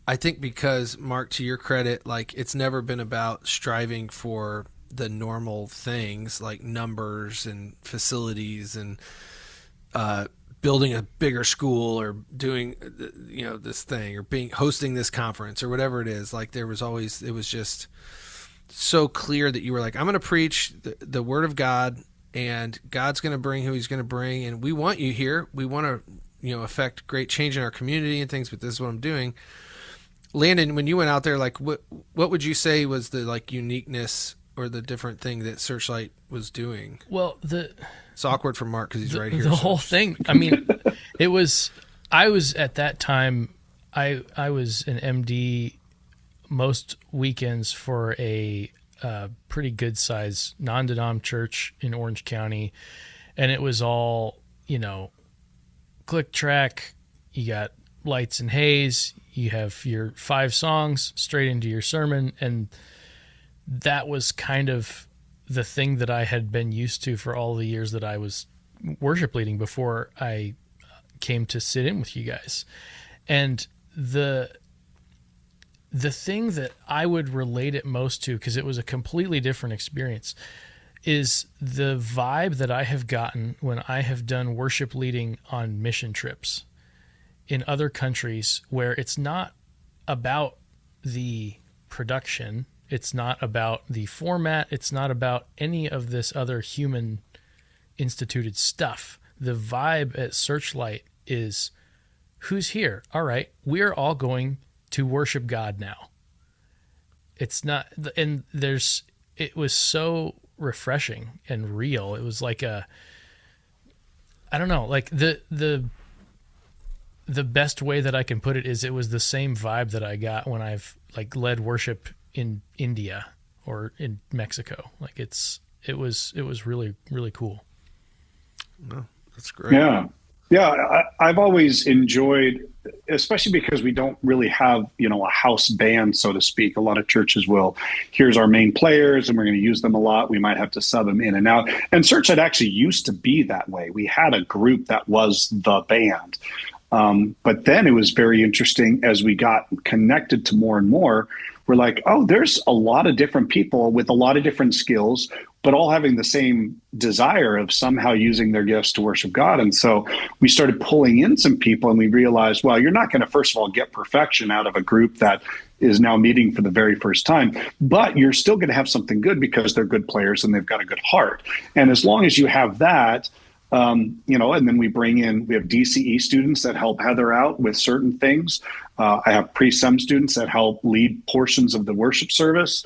I think because, Mark, to your credit, like it's never been about striving for the normal things like numbers and facilities and building a bigger school or doing this thing or hosting this conference or whatever it is. Like it was just so clear that you were like, I'm going to preach the word of God, and God's going to bring who he's going to bring, and we want you here. We want to affect great change in our community and things, but this is what I'm doing. Landon, when you went out there, like what would you say was the like uniqueness or the different thing that Searchlight was doing? Well, it's awkward for Mark because he's right here. The whole thing. I mean, I was at that time, I was an MD most weekends for a pretty good size non-denom church in Orange County. And it was all, click track, you got lights and haze, you have your 5 songs straight into your sermon. And that was kind of the thing that I had been used to for all the years that I was worship leading before I came to sit in with you guys. And the thing that I would relate it most to, because it was a completely different experience, is the vibe that I have gotten when I have done worship leading on mission trips in other countries, where it's not about the production, it's not about the format, it's not about any of this other human instituted stuff. The vibe at Searchlight is, who's here? All right, we're all going to worship God now. It's not, and it was so refreshing and real. It was like I don't know, like the best way that I can put it is it was the same vibe that I got when I've like led worship in India or in Mexico. Like it was really, really cool. Well, that's great. Yeah. I've always enjoyed, especially because we don't really have, a house band, so to speak. A lot of churches will, here's our main players and we're going to use them a lot. We might have to sub them in and out. And Searchlight actually used to be that way. We had a group that was the band. But then it was very interesting as we got connected to more and more. We're like, oh, there's a lot of different people with a lot of different skills, but all having the same desire of somehow using their gifts to worship God. And so we started pulling in some people, and we realized, well, you're not going to, first of all, get perfection out of a group that is now meeting for the very first time, but you're still going to have something good because they're good players and they've got a good heart. And as long as you have that, and then we have DCE students that help Heather out with certain things. I have pre-sem students that help lead portions of the worship service.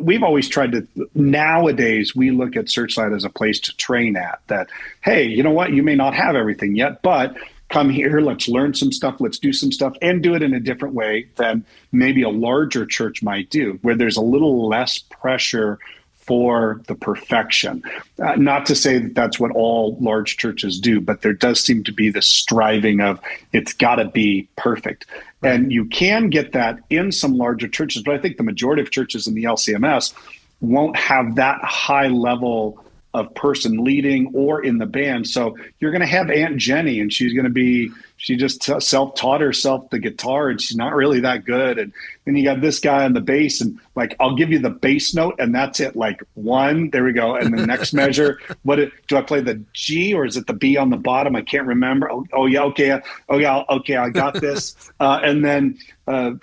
We've always tried to, nowadays, we look at Searchlight as a place to train at that. Hey, you know what? You may not have everything yet, but come here, let's learn some stuff, let's do some stuff, and do it in a different way than maybe a larger church might do, where there's a little less pressure for the perfection. Not to say that that's what all large churches do, but there does seem to be this striving of it's got to be perfect. Right. And you can get that in some larger churches, but I think the majority of churches in the LCMS won't have that high level of person leading or in the band. So you're going to have Aunt Jenny, and she's going to be, she just self-taught herself the guitar, and she's not really that good. And then you got this guy on the bass, and like, I'll give you the bass note, and that's it. Like one, there we go. And the next measure, do I play the G or is it the B on the bottom? I can't remember. Okay, I got this. And then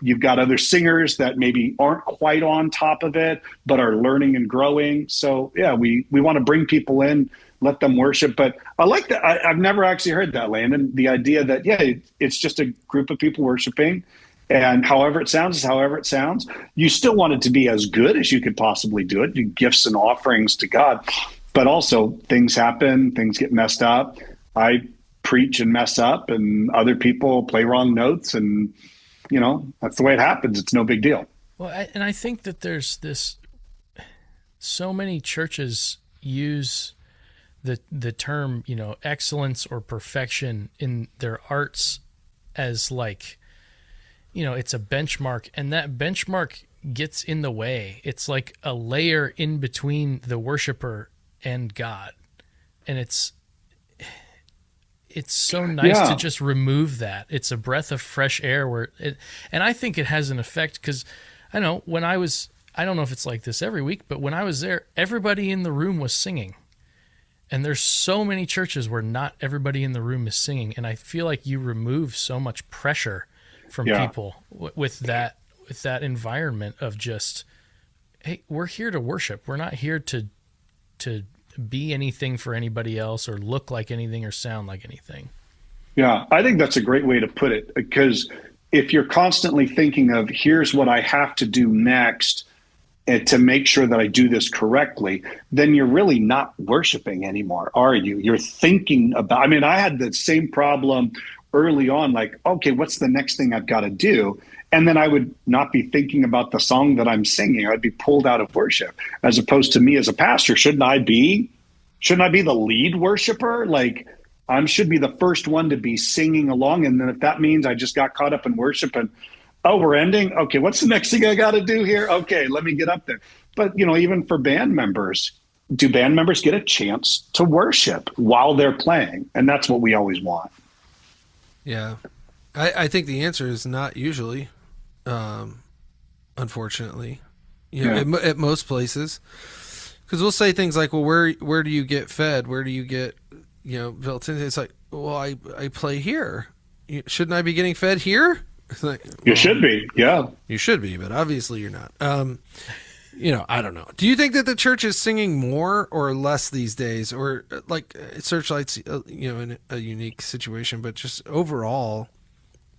you've got other singers that maybe aren't quite on top of it, but are learning and growing. So yeah, we want to bring people in, let them worship. But I like that. I've never actually heard that, Landon, the idea that, it's just a group of people worshiping, and however it sounds is however it sounds. You still want it to be as good as you could possibly do it, do gifts and offerings to God. But also things happen, things get messed up. I preach and mess up, and other people play wrong notes, and that's the way it happens. It's no big deal. Well, I think that there's so many churches use the term, excellence or perfection in their arts as like, it's a benchmark, and that benchmark gets in the way. It's like a layer in between the worshiper and God. And it's so nice to just remove that. It's a breath of fresh air and I think it has an effect, because I know I don't know if it's like this every week, but when I was there, everybody in the room was singing. And there's so many churches where not everybody in the room is singing. And I feel like you remove so much pressure from people with that environment of just, hey, we're here to worship. We're not here to be anything for anybody else or look like anything or sound like anything. Yeah, I think that's a great way to put it, because if you're constantly thinking of, here's what I have to do next to make sure that I do this correctly, then you're really not worshiping anymore, are you? You're thinking about, I had the same problem early on, like, okay, what's the next thing I've got to do? And then I would not be thinking about the song that I'm singing. I'd be pulled out of worship, as opposed to me as a pastor. Shouldn't I be the lead worshiper? Like, I should be the first one to be singing along. And then if that means I just got caught up in worship and, oh, we're ending. Okay, what's the next thing I got to do here? Okay, let me get up there. But, even for band members, do band members get a chance to worship while they're playing? And that's what we always want. Yeah. I think the answer is not usually, unfortunately, at most places, because we'll say things like, well, where do you get fed? Where do you get, built in? It's like, well, I play here. Shouldn't I be getting fed here? It's like, you should be. Yeah. You should be, but obviously you're not. I don't know. Do you think that the church is singing more or less these days, or like Searchlight's, in a unique situation, but just overall?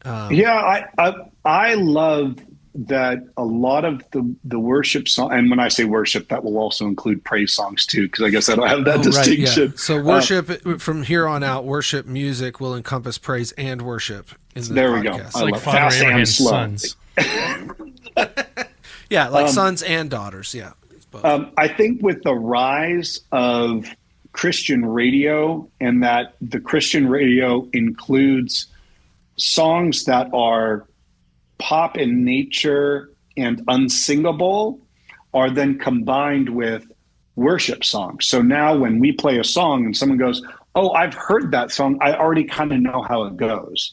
I love that a lot of the worship song, and when I say worship, that will also include praise songs too, because I guess I don't have that distinction. Right, yeah. So worship from here on out, worship music will encompass praise and worship. There we go. I like Father Abraham's sons. Yeah, like sons and daughters. Yeah. I think with the rise of Christian radio, and that the Christian radio includes songs that are pop in nature and unsingable, are then combined with worship songs. So now when we play a song and someone goes, oh, I've heard that song, I already kind of know how it goes.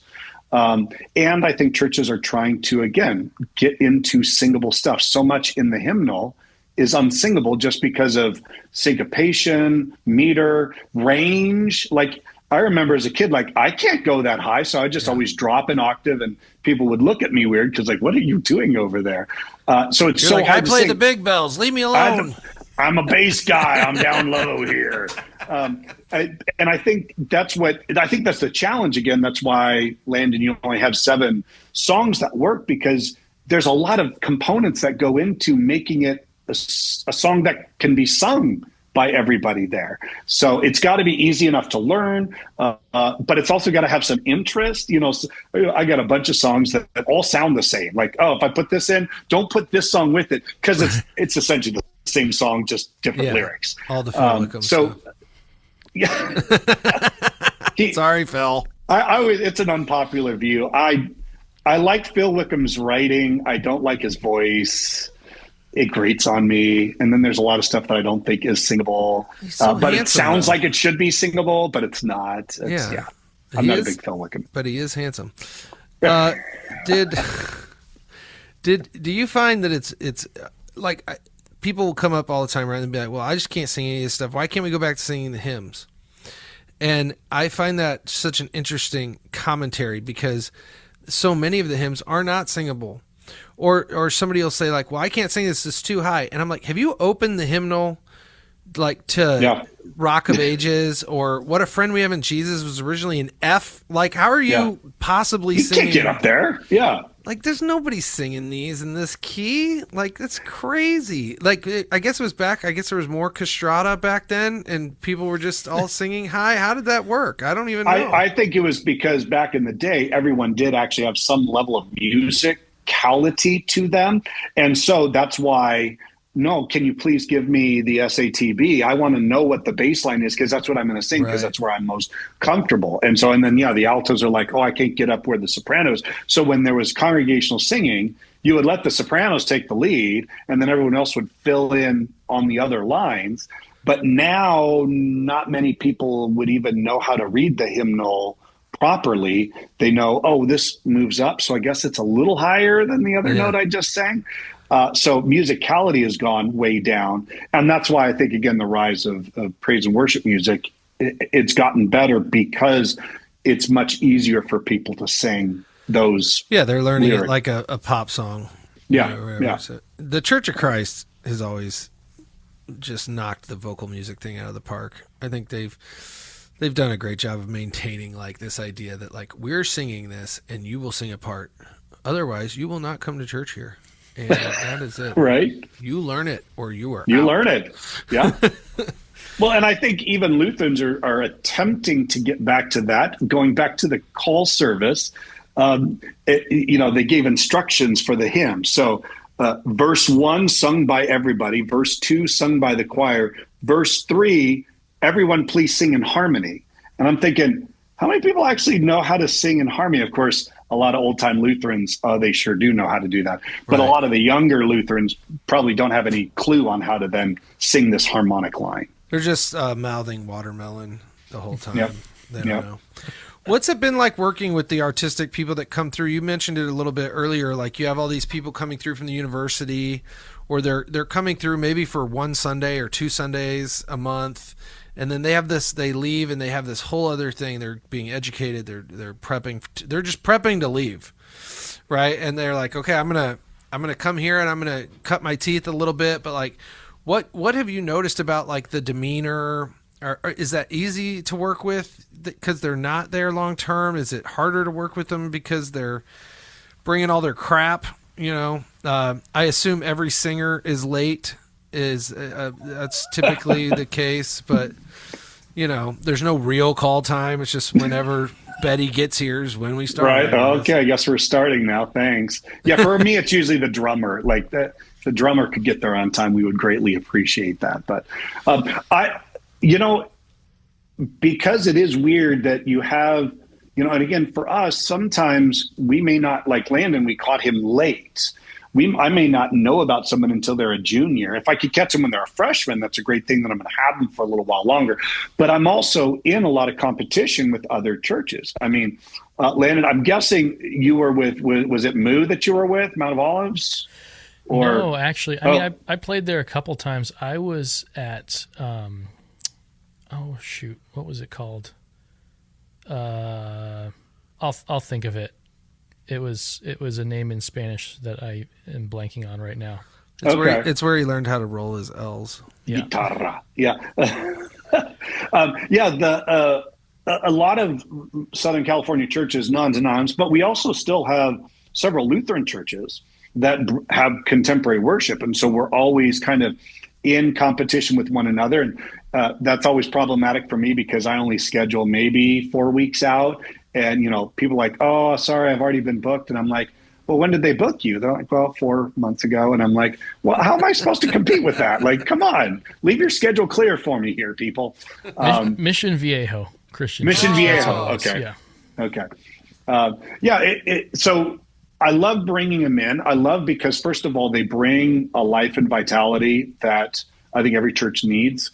And I think churches are trying to, again, get into singable stuff. So much in the hymnal is unsingable just because of syncopation, meter, range. Like, I remember as a kid, like, I can't go that high, so I just always drop an octave, and people would look at me weird because, like, what are you doing over there? So it's so like, hard I play to sing. the big bells. Leave me alone. I'm a bass guy. I'm down low here. I think that's the challenge again. That's why, Landon, you only have 7 songs that work, because there's a lot of components that go into making it a song that can be sung by everybody there. So it's got to be easy enough to learn, but it's also got to have some interest. I got a bunch of songs that all sound the same. Like, oh, if I put this in, don't put this song with it, because it's essentially the same song, just different lyrics. All the Phil Wickham stuff. Yeah. Sorry, Phil. It's an unpopular view. I like Phil Wickham's writing. I don't like his voice. It grates on me. And then there's a lot of stuff that I don't think is singable. But it sounds like it should be singable, but it's not. I'm not a big Phil Wickham. But he is handsome. Do you find that it's like people will come up all the time around and be like, well, I just can't sing any of this stuff. Why can't we go back to singing the hymns? And I find that such an interesting commentary, because so many of the hymns are not singable. Or somebody will say, like, well, I can't sing this, it's too high. And I'm like, have you opened the hymnal, like, to Rock of Ages, or What a Friend We Have in Jesus was originally an F? Like, how are you possibly singing? You can't get up there. Yeah. Like, there's nobody singing these in this key. Like, that's crazy. Like, I guess there was more castrata back then, and people were just all singing high. How did that work? I don't even know. I think it was because back in the day, everyone did actually have some level of musicality to them. And so that's why, no, can you please give me the SATB? I want to know what the bass line is, because that's what I'm going to sing, because that's where I'm most comfortable. And so, and then, the altos are like, oh, I can't get up where the sopranos. So when there was congregational singing, you would let the sopranos take the lead, and then everyone else would fill in on the other lines. But now not many people would even know how to read the hymnal properly. They know, oh, this moves up, so I guess it's a little higher than the other note I just sang. So musicality has gone way down. And that's why I think, again, the rise of praise and worship music, it's gotten better because it's much easier for people to sing those. Yeah, they're learning lyrics. It like a pop song. Yeah. So the Church of Christ has always just knocked the vocal music thing out of the park. I think they've done a great job of maintaining like this idea that like we're singing this and you will sing a part. Otherwise, you will not come to church here. And that is it. Right. You learn it or you are You out. learn it. Yeah. Well, and I think even Lutherans are attempting to get back to that, going back to the call service. They gave instructions for the hymn. So verse 1, sung by everybody. Verse 2, sung by the choir. Verse 3, everyone please sing in harmony. And I'm thinking, how many people actually know how to sing in harmony? Of course, a lot of old time Lutherans, they sure do know how to do that. But Right. a lot of the younger Lutherans probably don't have any clue on how to then sing this harmonic line. They're just mouthing watermelon the whole time. Yep. They don't Yep. know. What's it been like working with the artistic people that come through? You mentioned it a little bit earlier. Like you have all these people coming through from the university, or they're coming through maybe for one Sunday or 2 Sundays a month, and then they have this. They leave and they have this whole other thing. They're being educated. They're prepping. They're just prepping to leave, right? And they're like, okay, I'm gonna come here and I'm gonna cut my teeth a little bit, but like, what have you noticed about like the demeanor? Or is that easy to work with because they're not there long term? Is it harder to work with them because they're bringing all their crap? You know, I assume every singer is late. That's typically the case, but you know, there's no real call time. It's just whenever Betty gets here is when we start. Right. Okay. I guess we're starting now. Thanks. Yeah. For me, it's usually the drummer. Like the drummer could get there on time. We would greatly appreciate that. But you know, because it is weird that you have, you know, and again, for us, sometimes we may not, like Landon, we caught him late. I may not know about someone until they're a junior. If I could catch them when they're a freshman, that's a great thing that I'm going to have them for a little while longer. But I'm also in a lot of competition with other churches. I mean, Landon, I'm guessing you were with, was it Moo that you were with, Mount of Olives? Or, no, actually, I mean, I played there a couple times. I was at, oh shoot, what was it called? I'll think of it. It was a name in Spanish that I am blanking on right now. It's where he learned how to roll his L's. Yeah. Guitarra. Yeah. A lot of Southern California churches, non-denoms, but we also still have several Lutheran churches that have contemporary worship. And so we're always kind of in competition with one another. And that's always problematic for me because I only schedule maybe 4 weeks out. And, you know, people are like, oh, sorry, I've already been booked. And I'm like, well, when did they book you? They're like, well, 4 months ago. And I'm like, well, how am I supposed to compete with that? Like, come on, leave your schedule clear for me here, people. Mission Viejo Christian. Mission Church. Viejo. Okay. Yeah. Okay. So I love bringing them in. I love because, first of all, they bring a life and vitality that I think every church needs.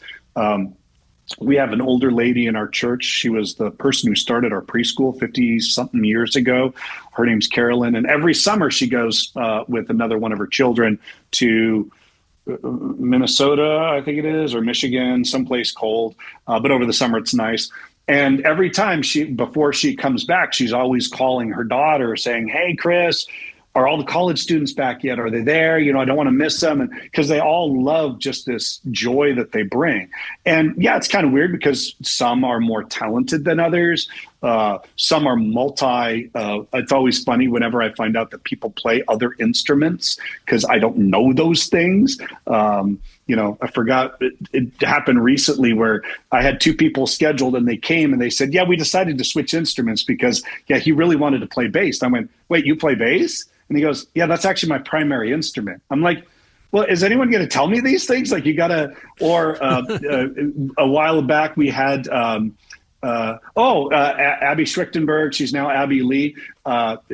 We have an older lady in our church. She was the person who started our preschool 50-something years ago. Her name's Carolyn. And every summer she goes with another one of her children to Minnesota, I think it is, or Michigan, someplace cold. But over the summer, it's nice. And every time before she comes back, she's always calling her daughter saying, hey, Chris, are all the college students back yet? Are they there? You know, I don't want to miss them. And because they all love just this joy that they bring. And yeah, it's kind of weird because some are more talented than others. Some are it's always funny whenever I find out that people play other instruments because I don't know those things. You know, I forgot it happened recently where I had 2 people scheduled and they came and they said, yeah, we decided to switch instruments because, yeah, he really wanted to play bass. I went, wait, you play bass? And he goes, yeah, that's actually my primary instrument. I'm like, well, is anyone going to tell me these things? Like you got to, or a while back we had, Abby Schwichtenberg, she's now Abby Lee.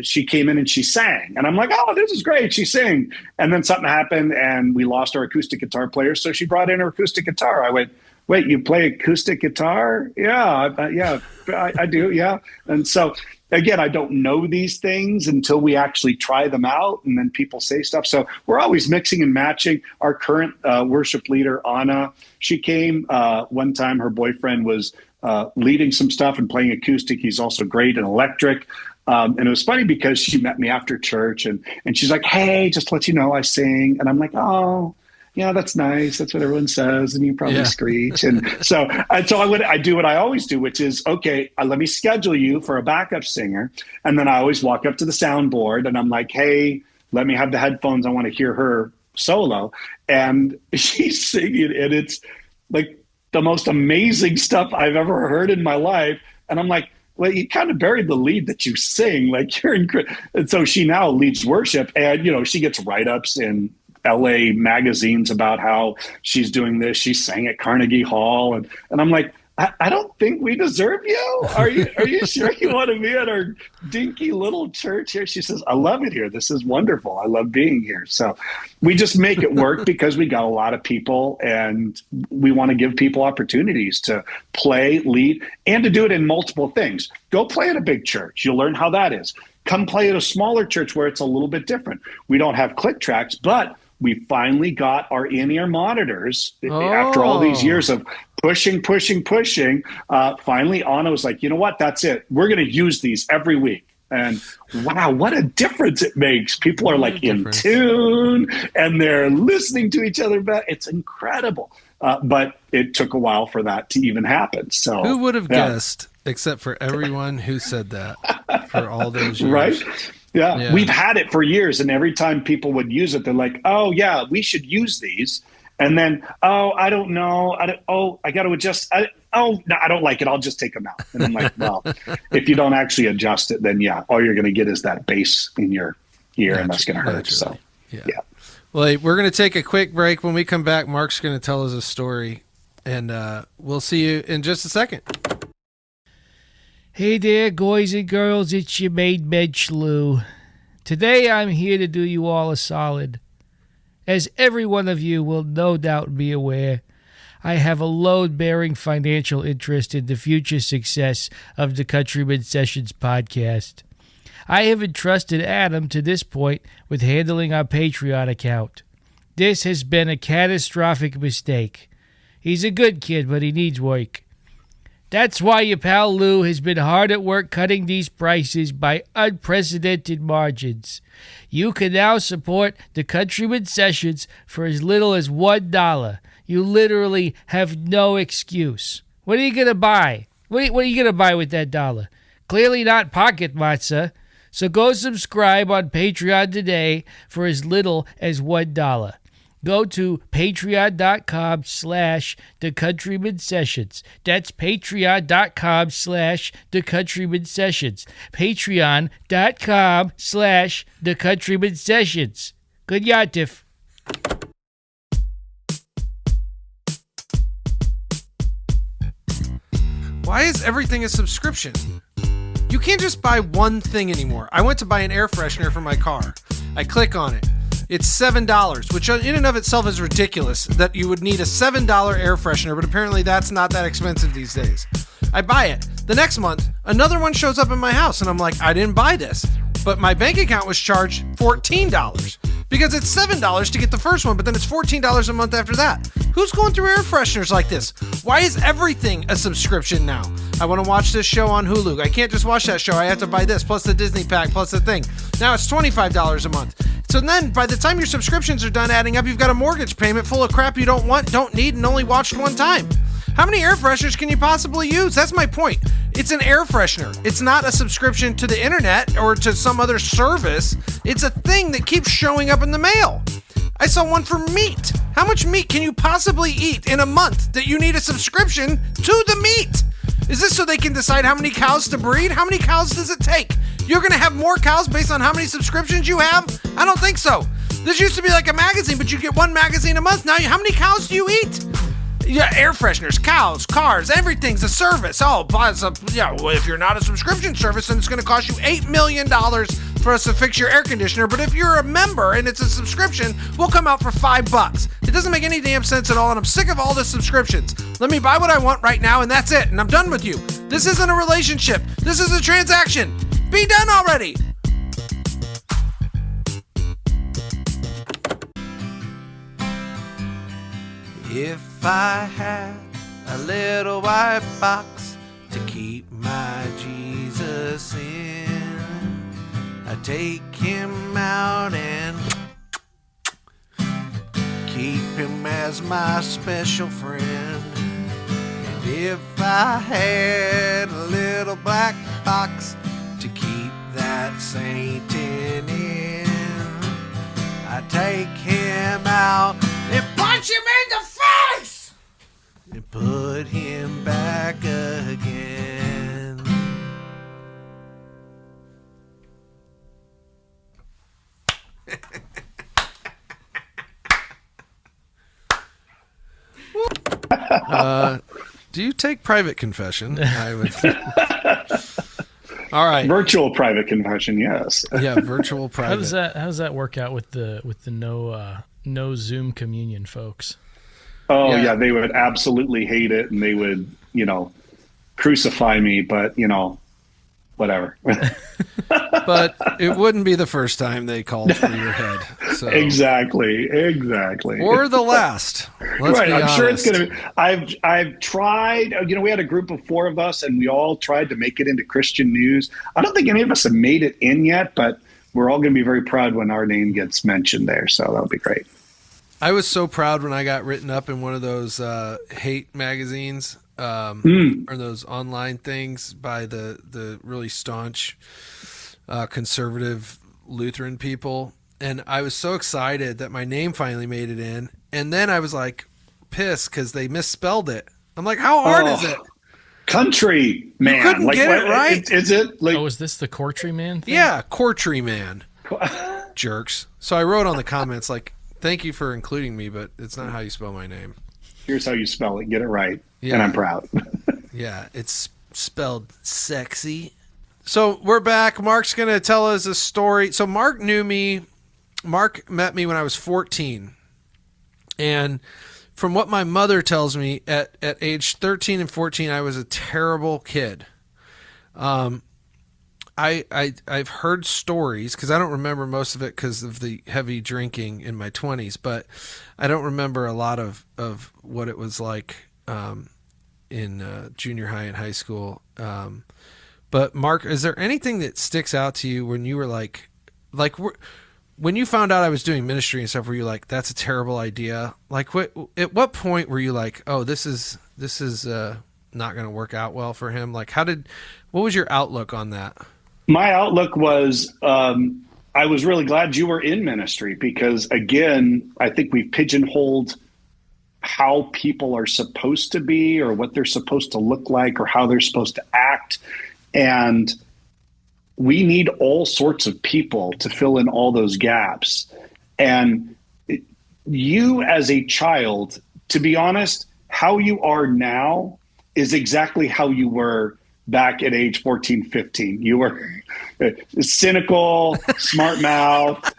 She came in and she sang and I'm like, oh, this is great. She sang. And then something happened and we lost our acoustic guitar player. So she brought in her acoustic guitar. I went, wait, you play acoustic guitar? Yeah, I do. Yeah. And so again, I don't know these things until we actually try them out and then people say stuff. So we're always mixing and matching. Our current worship leader, Anna, she came one time, her boyfriend was leading some stuff and playing acoustic. He's also great in electric. And it was funny because she met me after church and she's like, hey, just to let you know, I sing. And I'm like, oh, yeah, that's nice. That's what everyone says. And you probably screech. And so I do what I always do, which is, okay, let me schedule you for a backup singer. And then I always walk up to the soundboard and I'm like, hey, let me have the headphones. I want to hear her solo. And she's singing and it's like the most amazing stuff I've ever heard in my life. And I'm like, well, you kind of buried the lead that you sing. Like you're incredible. And so she now leads worship and, you know, she gets write-ups in LA magazines about how she's doing this. She sang at Carnegie Hall. And I'm like, I don't think we deserve you. Are you sure you want to be at our dinky little church here? She says, I love it here. This is wonderful. I love being here. So we just make it work because we got a lot of people and we want to give people opportunities to play, lead, and to do it in multiple things. Go play at a big church. You'll learn how that is. Come play at a smaller church where it's a little bit different. We don't have click tracks, but we finally got our in-ear monitors after all these years of pushing. Finally, Anna was like, you know what? That's it. We're going to use these every week. And wow, what a difference it makes. People are like in tune and they're listening to each other back. It's incredible. But it took a while for that to even happen. So who would have guessed, except for everyone who said that for all those years? Right? Yeah, we've had it for years, and every time people would use it, they're like, "Oh, yeah, we should use these." And then, "Oh, I don't know. I got to adjust. No, I don't like it. I'll just take them out." And I'm like, "Well, if you don't actually adjust it, then yeah, all you're going to get is that bass in your ear, and that's going to hurt." So, yeah. Well, hey, we're going to take a quick break. When we come back, Mark's going to tell us a story, and we'll see you in just a second. Hey there, boys and girls, it's your maid Mensch Lou. Today I'm here to do you all a solid. As every one of you will no doubt be aware, I have a load-bearing financial interest in the future success of the Countryman Sessions podcast. I have entrusted Adam to this point with handling our Patreon account. This has been a catastrophic mistake. He's a good kid, but he needs work. That's why your pal Lou has been hard at work cutting these prices by unprecedented margins. You can now support the Countryman Sessions for as little as $1. You literally have no excuse. What are you going to buy? What are you going to buy with that dollar? Clearly not pocket matzah. So go subscribe on Patreon today for as little as $1. Go to patreon.com/The Countryman Sessions. That's patreon.com/The Countryman Sessions. Patreon.com/The Countryman Sessions. Good yatif. Why is everything a subscription? You can't just buy one thing anymore. I went to buy an air freshener for my car. I click on it. It's $7, which in and of itself is ridiculous that you would need a $7 air freshener, but apparently that's not that expensive these days. I buy it. The next month, another one shows up in my house, and I'm like, I didn't buy this. But my bank account was charged $14 because it's $7 to get the first one, but then it's $14 a month after that. Who's going through air fresheners like this? Why is everything a subscription now? I want to watch this show on Hulu. I can't just watch that show. I have to buy this, plus the Disney pack, plus the thing. Now it's $25 a month. So then, by the time your subscriptions are done adding up, you've got a mortgage payment full of crap you don't want, don't need, and only watched one time. How many air fresheners can you possibly use? That's my point. It's an air freshener. It's not a subscription to the internet or to some other service. It's a thing that keeps showing up in the mail. I saw one for meat. How much meat can you possibly eat in a month that you need a subscription to the meat? Is this so they can decide how many cows to breed? How many cows does it take? You're going to have more cows based on how many subscriptions you have? I don't think so. This used to be like a magazine, but you get one magazine a month. Now, how many cows do you eat? Yeah, air fresheners, cows, cars, everything's a service. If you're not a subscription service, then it's going to cost you $8 million for us to fix your air conditioner. But if you're a member and it's a subscription, we'll come out for $5. It doesn't make any damn sense at all, and I'm sick of all the subscriptions. Let me buy what I want right now, and that's it, and I'm done with you. This isn't a relationship. This is a transaction. Be done already. If I had a little white box to keep my Jesus in, I'd take him out and keep him as my special friend. And if I had a little black box to keep that Satan in, I'd take him out and punch him in the face and put him back again. Do you take private confession? I would. All right. Virtual private confession, yes. Yeah, virtual private. How does that work out with the no Zoom communion folks? Oh yeah, they would absolutely hate it, and they would, crucify me. But whatever. But it wouldn't be the first time they called for your head. So. Exactly. Or the last. Let's right. be I'm honest. sure it's going to. I've tried. We had a group of 4 of us, and we all tried to make it into Christian news. I don't think any of us have made it in yet, but we're all going to be very proud when our name gets mentioned there. So that'll be great. I was so proud when I got written up in one of those hate magazines. Or those online things by the really staunch conservative Lutheran people. And I was so excited that my name finally made it in. And then I was like pissed because they misspelled it. I'm like, how hard is it? Country man. You couldn't get it right. Is it like? Oh, is this the Courtry man thing? Yeah, Courtry man. Jerks. So I wrote on the comments like, thank you for including me, but it's not how you spell my name. Here's how you spell it. Get it right. Yeah. And I'm proud. Yeah, it's spelled sexy. So we're back. Mark's going to tell us a story. So Mark knew me. Mark met me when I was 14. And from what my mother tells me, at age 13 and 14, I was a terrible kid. I've heard stories, because I don't remember most of it because of the heavy drinking in my 20s, but I don't remember a lot of what it was like in junior high and high school. But Mark, is there anything that sticks out to you when you were like when you found out I was doing ministry and stuff, were you like, that's a terrible idea? Like at what point were you like, oh, this is not going to work out well for him? Like what was your outlook on that? My outlook was, I was really glad you were in ministry because, again, I think we've pigeonholed how people are supposed to be or what they're supposed to look like or how they're supposed to act. And we need all sorts of people to fill in all those gaps. And you as a child, to be honest, how you are now is exactly how you were back at age 14, 15. You were cynical, smart mouth,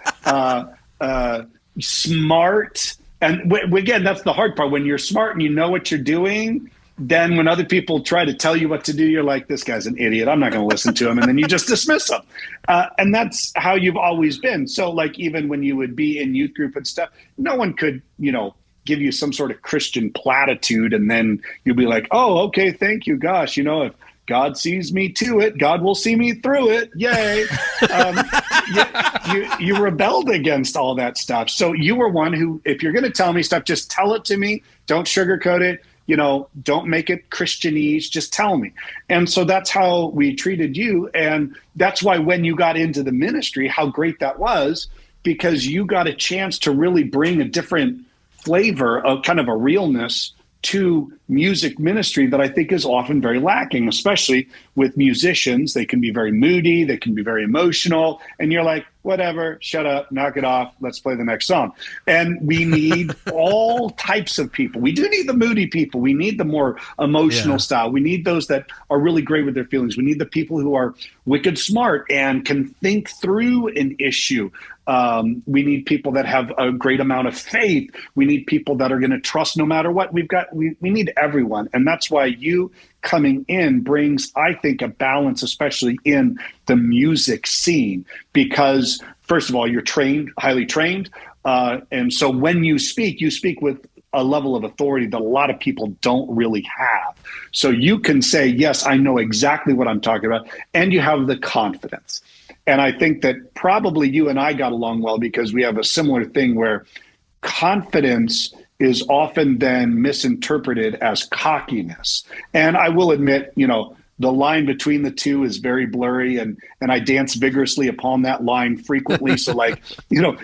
smart. And again, that's the hard part. When you're smart and you know what you're doing, then when other people try to tell you what to do, you're like, this guy's an idiot. I'm not going to listen to him. And then you just dismiss him. And that's how you've always been. So like, even when you would be in youth group and stuff, no one could, give you some sort of Christian platitude. And then you'll be like, oh, okay, thank you. Gosh, if God sees me to it, God will see me through it. Yay. You rebelled against all that stuff. So you were one who, if you're going to tell me stuff, just tell it to me. Don't sugarcoat it. Don't make it Christianese, just tell me. And so that's how we treated you. And that's why when you got into the ministry, how great that was, because you got a chance to really bring a different flavor of kind of a realness to music ministry that I think is often very lacking, especially with musicians. They can be very moody, they can be very emotional, and you're like, whatever, shut up, knock it off, let's play the next song. And we need all types of people. We do need the moody people. We need the more emotional style. We need those that are really great with their feelings. We need the people who are wicked smart and can think through an issue. We need people that have a great amount of faith. We need people that are going to trust no matter what. We need everyone. And that's why you coming in brings, I think, a balance, especially in the music scene, because first of all, you're trained, highly trained. And so when you speak with a level of authority that a lot of people don't really have. So you can say, yes, I know exactly what I'm talking about. And you have the confidence. And I think that probably you and I got along well because we have a similar thing where confidence is often then misinterpreted as cockiness. And I will admit, the line between the two is very blurry, and I dance vigorously upon that line frequently. So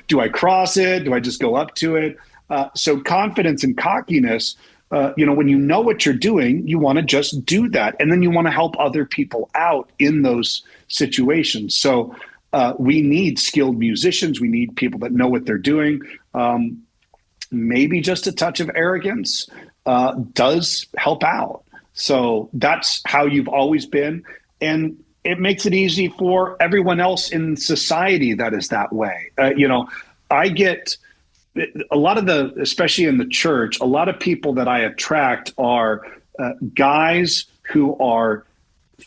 do I cross it? Do I just go up to it? So confidence and cockiness, when you know what you're doing, you want to just do that. And then you want to help other people out in those situations. So we need skilled musicians. We need people that know what they're doing. Maybe just a touch of arrogance does help out. So that's how you've always been. And it makes it easy for everyone else in society that is that way. I get a lot of especially in the church, a lot of people that I attract are guys who are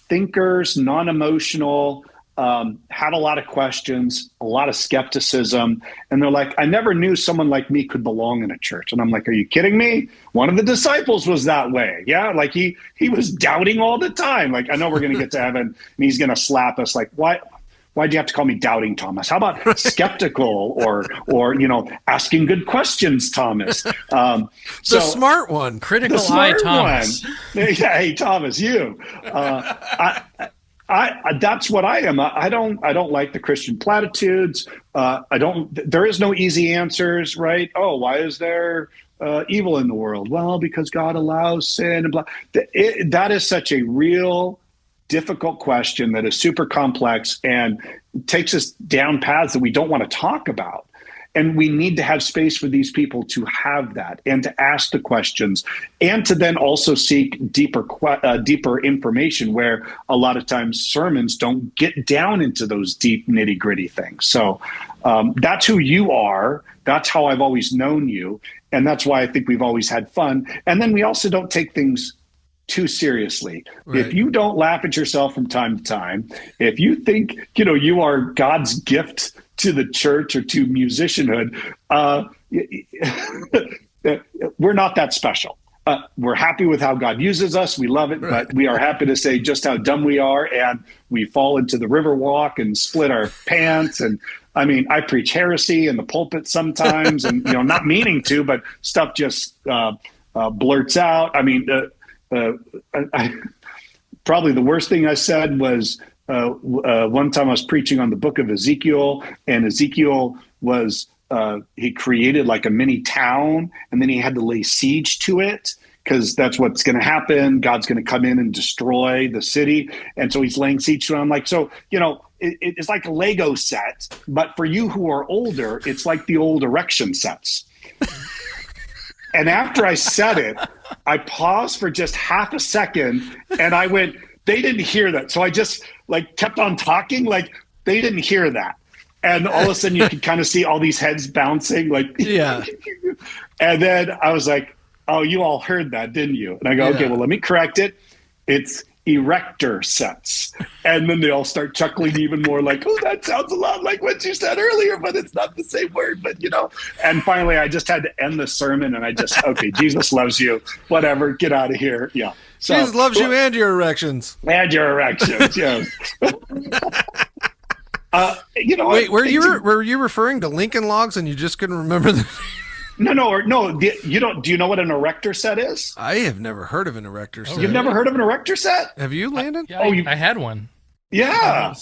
thinkers, non-emotional, had a lot of questions, a lot of skepticism. And they're like, I never knew someone like me could belong in a church. And I'm like, are you kidding me? One of the disciples was that way. Yeah. Like he was doubting all the time. Like, I know we're going to get to heaven and he's going to slap us. Like, why'd you have to call me Doubting Thomas? How about skeptical or asking good questions, Thomas? The smart one. Critical eye Thomas. Hey, Thomas, you. That's what I am. I don't like the Christian platitudes. There is no easy answers, right? Oh, why is there evil in the world? Well, because God allows sin and blah. That is such a real difficult question that is super complex and takes us down paths that we don't want to talk about. And we need to have space for these people to have that and to ask the questions and to then also seek deeper information, where a lot of times sermons don't get down into those deep nitty gritty things. So that's who you are. That's how I've always known you. And that's why I think we've always had fun. And then we also don't take things too seriously. Right. If you don't laugh at yourself from time to time, if you think, you are God's gift to the church or to musicianhood, we're not that special. We're happy with how God uses us. We love it, right. But we are happy to say just how dumb we are. And we fall into the river walk and split our pants. And I mean, I preach heresy in the pulpit sometimes and, not meaning to, but stuff just blurts out. I mean, probably the worst thing I said was one time I was preaching on the book of Ezekiel, and Ezekiel was he created like a mini town, and then he had to lay siege to it because that's what's going to happen. God's going to come in and destroy the city, and so he's laying siege to it. I'm like, so it's like a Lego set, but for you who are older, it's like the old erection sets. And after I said it, I paused for just half a second and I went, they didn't hear that. So I just kept on talking like they didn't hear that. And all of a sudden you could kind of see all these heads bouncing yeah. And then I was like, oh, you all heard that, didn't you? And I go, okay, well, let me correct it. It's erector sets. And then they all start chuckling even more like, oh, that sounds a lot like what you said earlier, but it's not the same word, but And finally I just had to end the sermon and I just, okay, Jesus loves you, whatever, get out of here. Yeah. So, Jesus loves you and your erections. And your erections, yes. Wait, were you referring to Lincoln Logs and you just couldn't remember the No. You don't. Do you know what an erector set is? I have never heard of an erector set. You've never heard of an erector set? Have you, Landon? I had one. Yeah.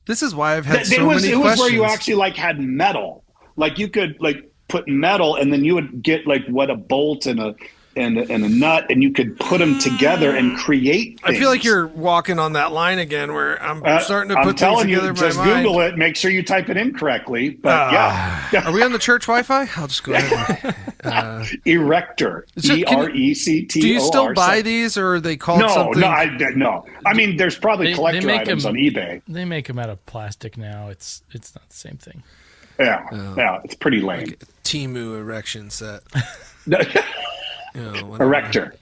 This is why I've had so many questions. It was where you actually had metal. Like you could put metal, and then you would get a bolt and a nut, and you could put them together and create things. I feel like you're walking on that line again where I'm starting to put things together in my mind. Just Google it. Make sure you type it in correctly. But Are we on the church Wi-Fi? I'll just go ahead. Erector. ERECTOR. Do you still buy these, or are they called something? No. I mean, there's probably collector items on eBay. They make them out of plastic now. It's not the same thing. Yeah, it's pretty lame. Like a Temu erection set. Erector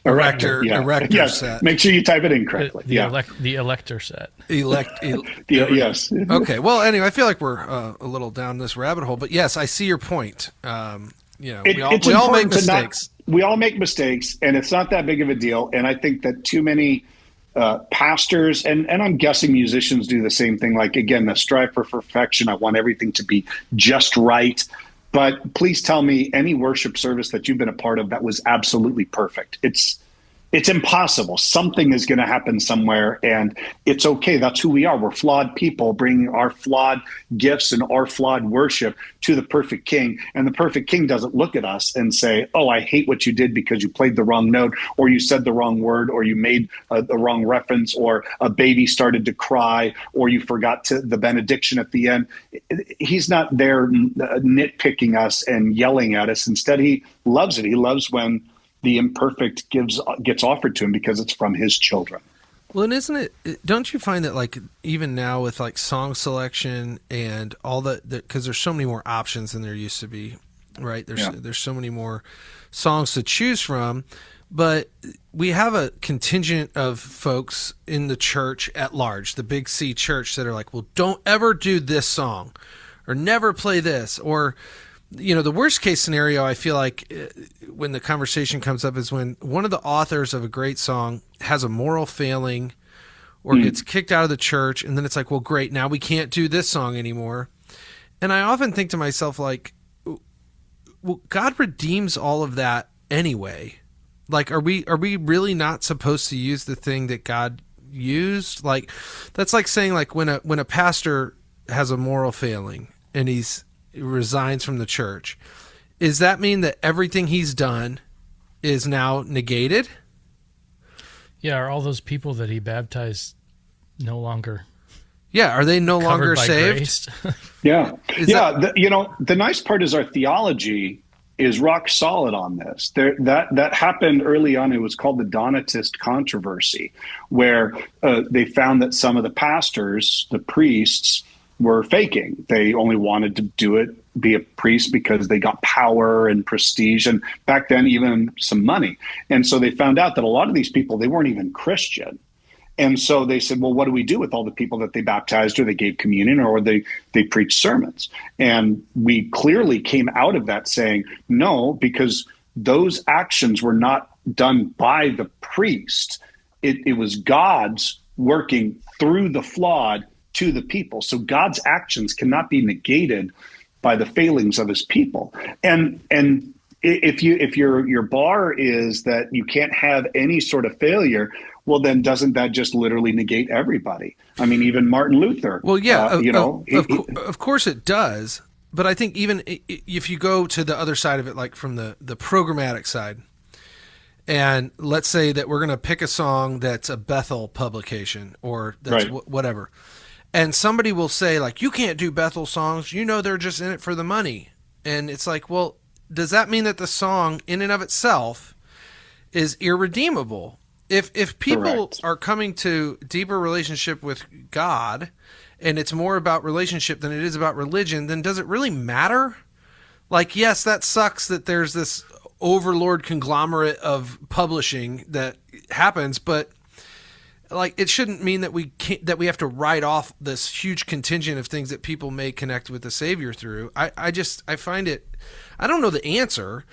yes. set. Make sure you type it in correctly. The elector set. Yes. Okay. Well, anyway, I feel like we're a little down this rabbit hole, but yes, I see your point. We all make mistakes. We all make mistakes, and it's not that big of a deal. And I think that too many pastors and I'm guessing musicians do the same thing. Like, again, the strive for perfection. I want everything to be just right. But please tell me any worship service that you've been a part of that was absolutely perfect. It's impossible. Something is going to happen somewhere, and it's okay. That's who we are. We're flawed people bringing our flawed gifts and our flawed worship to the perfect King. And the perfect King doesn't look at us and say, oh, I hate what you did because you played the wrong note, or you said the wrong word, or you made the wrong reference, or a baby started to cry, or you forgot the benediction at the end. He's not there nitpicking us and yelling at us. Instead, he loves it. He loves when the imperfect gets offered to him because it's from his children. Well, and don't you find that like even now with like song selection and all that, because there's so many more options than there used to be, right? There's so many more songs to choose from, but we have a contingent of folks in the church at large, the Big C church, that are like, well, don't ever do this song or never play this. Or, the worst case scenario, I feel like when the conversation comes up is when one of the authors of a great song has a moral failing or gets kicked out of the church. And then it's like, well, great, now we can't do this song anymore. And I often think to myself, like, well, God redeems all of that anyway. Like, are we really not supposed to use the thing that God used? Like, that's like saying, like, when a pastor has a moral failing and he resigns from the church, does that mean that everything he's done is now negated? Yeah, are all those people that he baptized no longer? Yeah, are they no longer saved? Yeah. The nice part is our theology is rock solid on this. That happened early on. It was called the Donatist controversy, where they found that some of the pastors, the priests, were faking. They only wanted to be a priest because they got power and prestige, and back then even some money. And so they found out that a lot of these people, they weren't even Christian. And so they said, well, what do we do with all the people that they baptized or they gave communion or they preached sermons? And we clearly came out of that saying, no, because those actions were not done by the priest. It was God's working through the flawed to the people. So God's actions cannot be negated by the failings of his people. And if your bar is that you can't have any sort of failure, well, then doesn't that just literally negate everybody? I mean, even Martin Luther. Well, yeah, of course it does. But I think even if you go to the other side of it, like from the programmatic side, and let's say that we're going to pick a song that's a Bethel publication or that's whatever, and somebody will say, like, you can't do Bethel songs, they're just in it for the money. And it's like, well, does that mean that the song in and of itself is irredeemable? If people are coming to deeper relationship with God and it's more about relationship than it is about religion, then does it really matter? Like, yes, that sucks that there's this overlord conglomerate of publishing that happens, but like, it shouldn't mean that we have to write off this huge contingent of things that people may connect with the Savior through. I find it, I don't know the answer,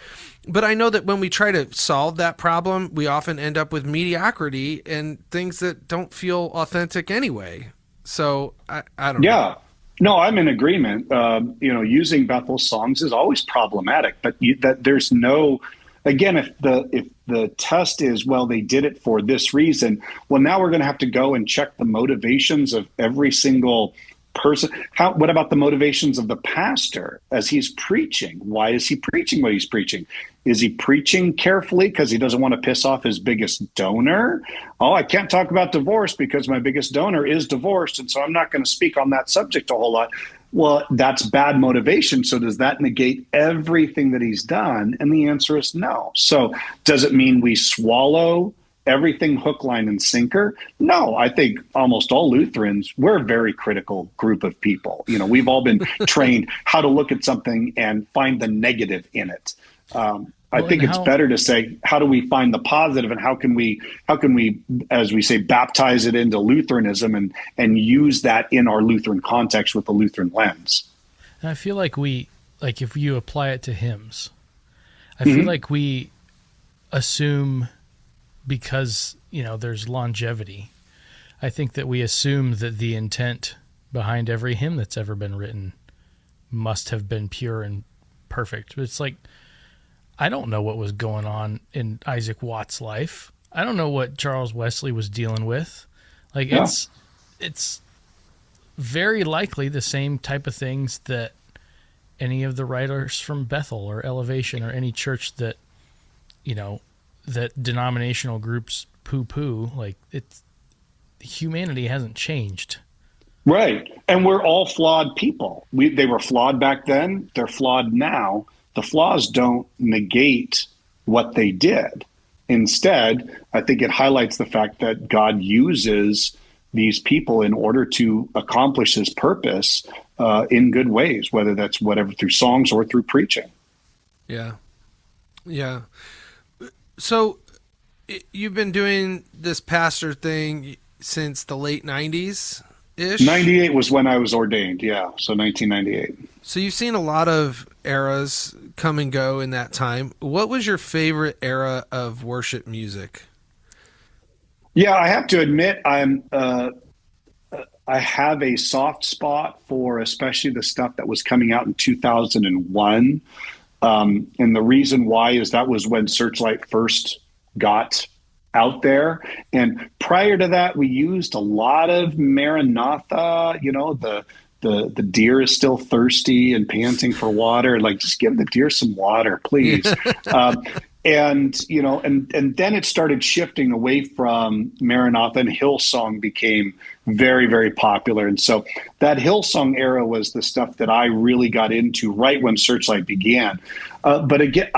but I know that when we try to solve that problem, we often end up with mediocrity and things that don't feel authentic anyway. So I don't know. Yeah. No, I'm in agreement. Using Bethel songs is always problematic, but there's no, again, if the test is, well, they did it for this reason, well, now we're going to have to go and check the motivations of every single person. What about the motivations of the pastor as he's preaching? Why is he preaching what he's preaching? Is he preaching carefully because he doesn't want to piss off his biggest donor? Oh, I can't talk about divorce because my biggest donor is divorced, and so I'm not going to speak on that subject a whole lot. Well, that's bad motivation. So does that negate everything that he's done? And the answer is no. So does it mean we swallow everything hook, line, and sinker? No, I think almost all Lutherans, we're a very critical group of people. We've all been trained how to look at something and find the negative in it. I think it's better to say, how do we find the positive, and how can we, as we say, baptize it into Lutheranism and use that in our Lutheran context with the Lutheran lens? And I feel like if you apply it to hymns, I feel like we assume, because, there's longevity, I think that we assume that the intent behind every hymn that's ever been written must have been pure and perfect. It's like, I don't know what was going on in Isaac Watts' life. I don't know what Charles Wesley was dealing with. Like, it's very likely the same type of things that any of the writers from Bethel or Elevation or any church that, that denominational groups poo-poo, like, humanity hasn't changed. Right. And we're all flawed people. They were flawed back then. They're flawed now. The flaws don't negate what they did. Instead, I think it highlights the fact that God uses these people in order to accomplish his purpose in good ways, whether that's whatever through songs or through preaching. Yeah. Yeah. So you've been doing this pastor thing since the late 90s ish? 98 was when I was ordained. Yeah. So 1998. So you've seen a lot of eras come and go in that time. What was your favorite era of worship music? Yeah, I have to admit, I have a soft spot for especially the stuff that was coming out in 2001. And the reason why is that was when Searchlight first got out there. And prior to that, we used a lot of Maranatha, the deer is still thirsty and panting for water. Like, just give the deer some water, please. And then it started shifting away from Maranatha, and Hillsong became very, very popular. And so that Hillsong era was the stuff that I really got into right when Searchlight began. But again,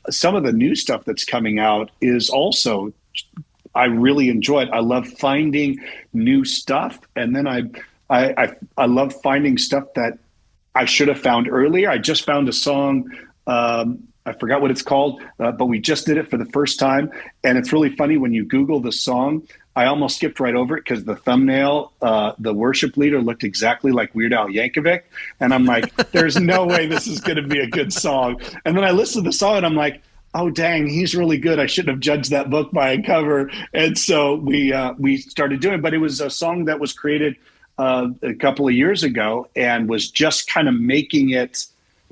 some of the new stuff that's coming out is also, I really enjoy it. I love finding new stuff. And then I love finding stuff that I should have found earlier. I just found a song, I forgot what it's called, but we just did it for the first time. And it's really funny when you Google the song, I almost skipped right over it because the thumbnail, the worship leader looked exactly like Weird Al Yankovic. And I'm like, there's no way this is going to be a good song. And then I listened to the song and I'm like, oh, dang, he's really good. I shouldn't have judged that book by a cover. And so we started doing it. But it was a song that was created a couple of years ago and was just kind of making it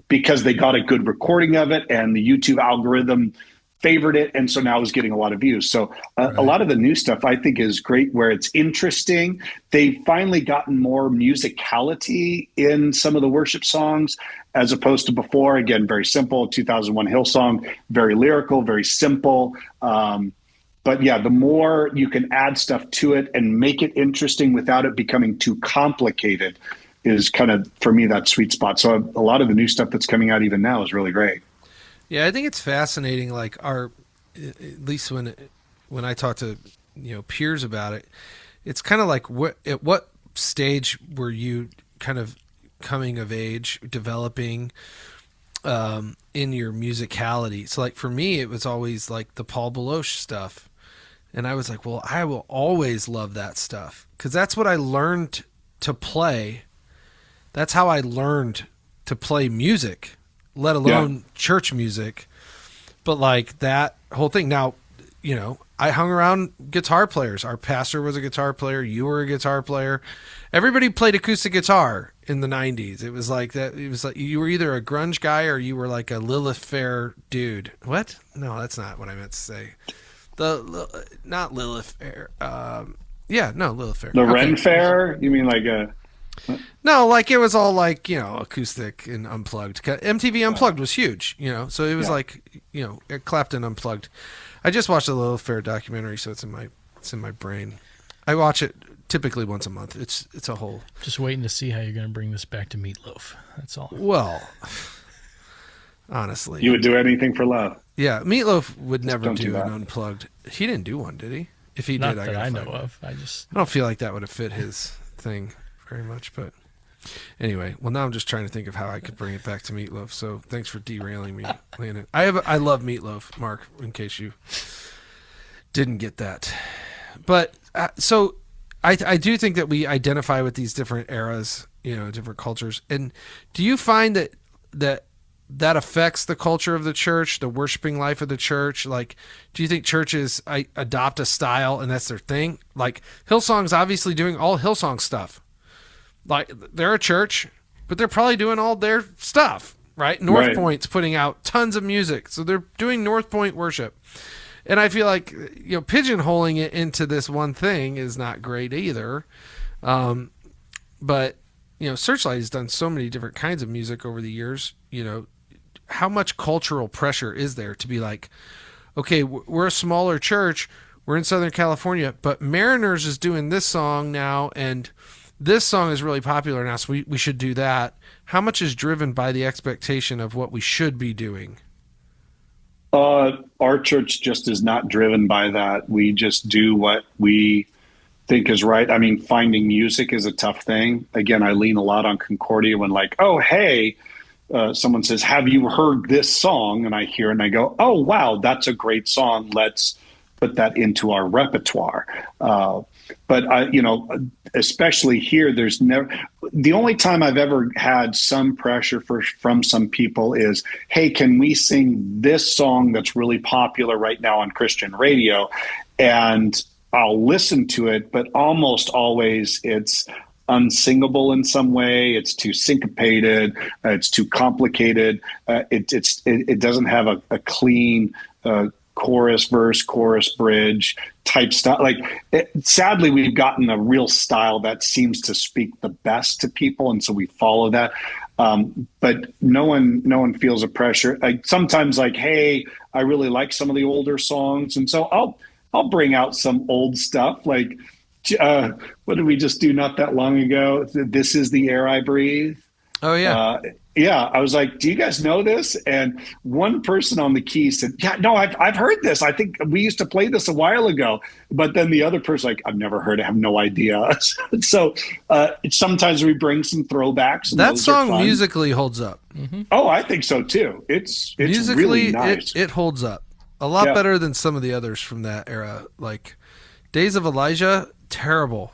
because they got a good recording of it and the YouTube algorithm favored it. And so now it's getting a lot of views. So a lot of the new stuff I think is great where it's interesting. They've finally gotten more musicality in some of the worship songs as opposed to before. Again, very simple. 2001 Hillsong, very lyrical, very simple. But yeah, the more you can add stuff to it and make it interesting without it becoming too complicated is kind of, for me, that sweet spot. So a lot of the new stuff that's coming out even now is really great. Yeah, I think it's fascinating. Like at least when I talk to peers about it, it's kind of like at what stage were you kind of coming of age, developing in your musicality? So like for me, it was always like the Paul Baloche stuff, and I was like, well, I will always love that stuff because that's what I learned to play. That's how I learned to play music, let alone church music. But like that whole thing. Now, I hung around guitar players. Our pastor was a guitar player. You were a guitar player. Everybody played acoustic guitar in the 90s. It was like that. It was like you were either a grunge guy or you were like a Lilith Fair dude. What? No, that's not what I meant to say. Not Lilith Fair. Lilith Fair. The Ren Fair? You mean like a... No, like it was all like, acoustic and unplugged. MTV Unplugged was huge, so it was like, Clapton Unplugged. I just watched the Lilith Fair documentary, so it's in my brain. I watch it typically once a month. It's a whole. Just waiting to see how you're going to bring this back to Meatloaf. That's all. Well, honestly, you would do anything for love. Yeah, Meatloaf would never do an Unplugged. He didn't do one, did he? If he Not did, I know of. I don't feel like that would have fit his thing very much, but anyway, well, now I'm just trying to think of how I could bring it back to Meatloaf. So thanks for derailing me, Landon. I love Meatloaf, Mark, in case you didn't get that. But so I do think that we identify with these different eras, different cultures. And do you find that affects the culture of the church, the worshiping life of the church? Like, do you think churches adopt a style and that's their thing? Like Hillsong's obviously doing all Hillsong stuff. Like they're a church, but they're probably doing all their stuff, right? North Point's putting out tons of music, so they're doing North Point worship. And I feel like pigeonholing it into this one thing is not great either. But Searchlight has done so many different kinds of music over the years. How much cultural pressure is there to be like, okay, we're a smaller church, we're in Southern California, but Mariners is doing this song now, and this song is really popular now, so we should do that. How much is driven by the expectation of what we should be doing? Our church just is not driven by that. We just do what we think is right. I mean, finding music is a tough thing. Again, I lean a lot on Concordia when like, oh, hey, someone says, have you heard this song? And I hear and I go, oh, wow, that's a great song. Let's put that into our repertoire. But especially here, there's never, the only time I've ever had some pressure from some people is, hey, can we sing this song that's really popular right now on Christian radio? And I'll listen to it, but almost always it's unsingable in some way. It's too syncopated. It's too complicated. It doesn't have a clean chorus, verse, chorus, bridge type stuff. Sadly, we've gotten a real style that seems to speak the best to people, and so we follow that. But no one feels a pressure. Sometimes, hey, I really like some of the older songs, and so I'll bring out some old stuff. What did we just do not that long ago? This Is the Air I Breathe. Oh yeah. Yeah, I was like, do you guys know this? And one person on the keys said, yeah, no, I've heard this. I think we used to play this a while ago. But then the other person, I've never heard it, I have no idea. So sometimes we bring some throwbacks. And that song musically holds up. Mm-hmm. Oh, I think so too. It's musically, really nice. It holds up a lot better than some of the others from that era. Like Days of Elijah, terrible.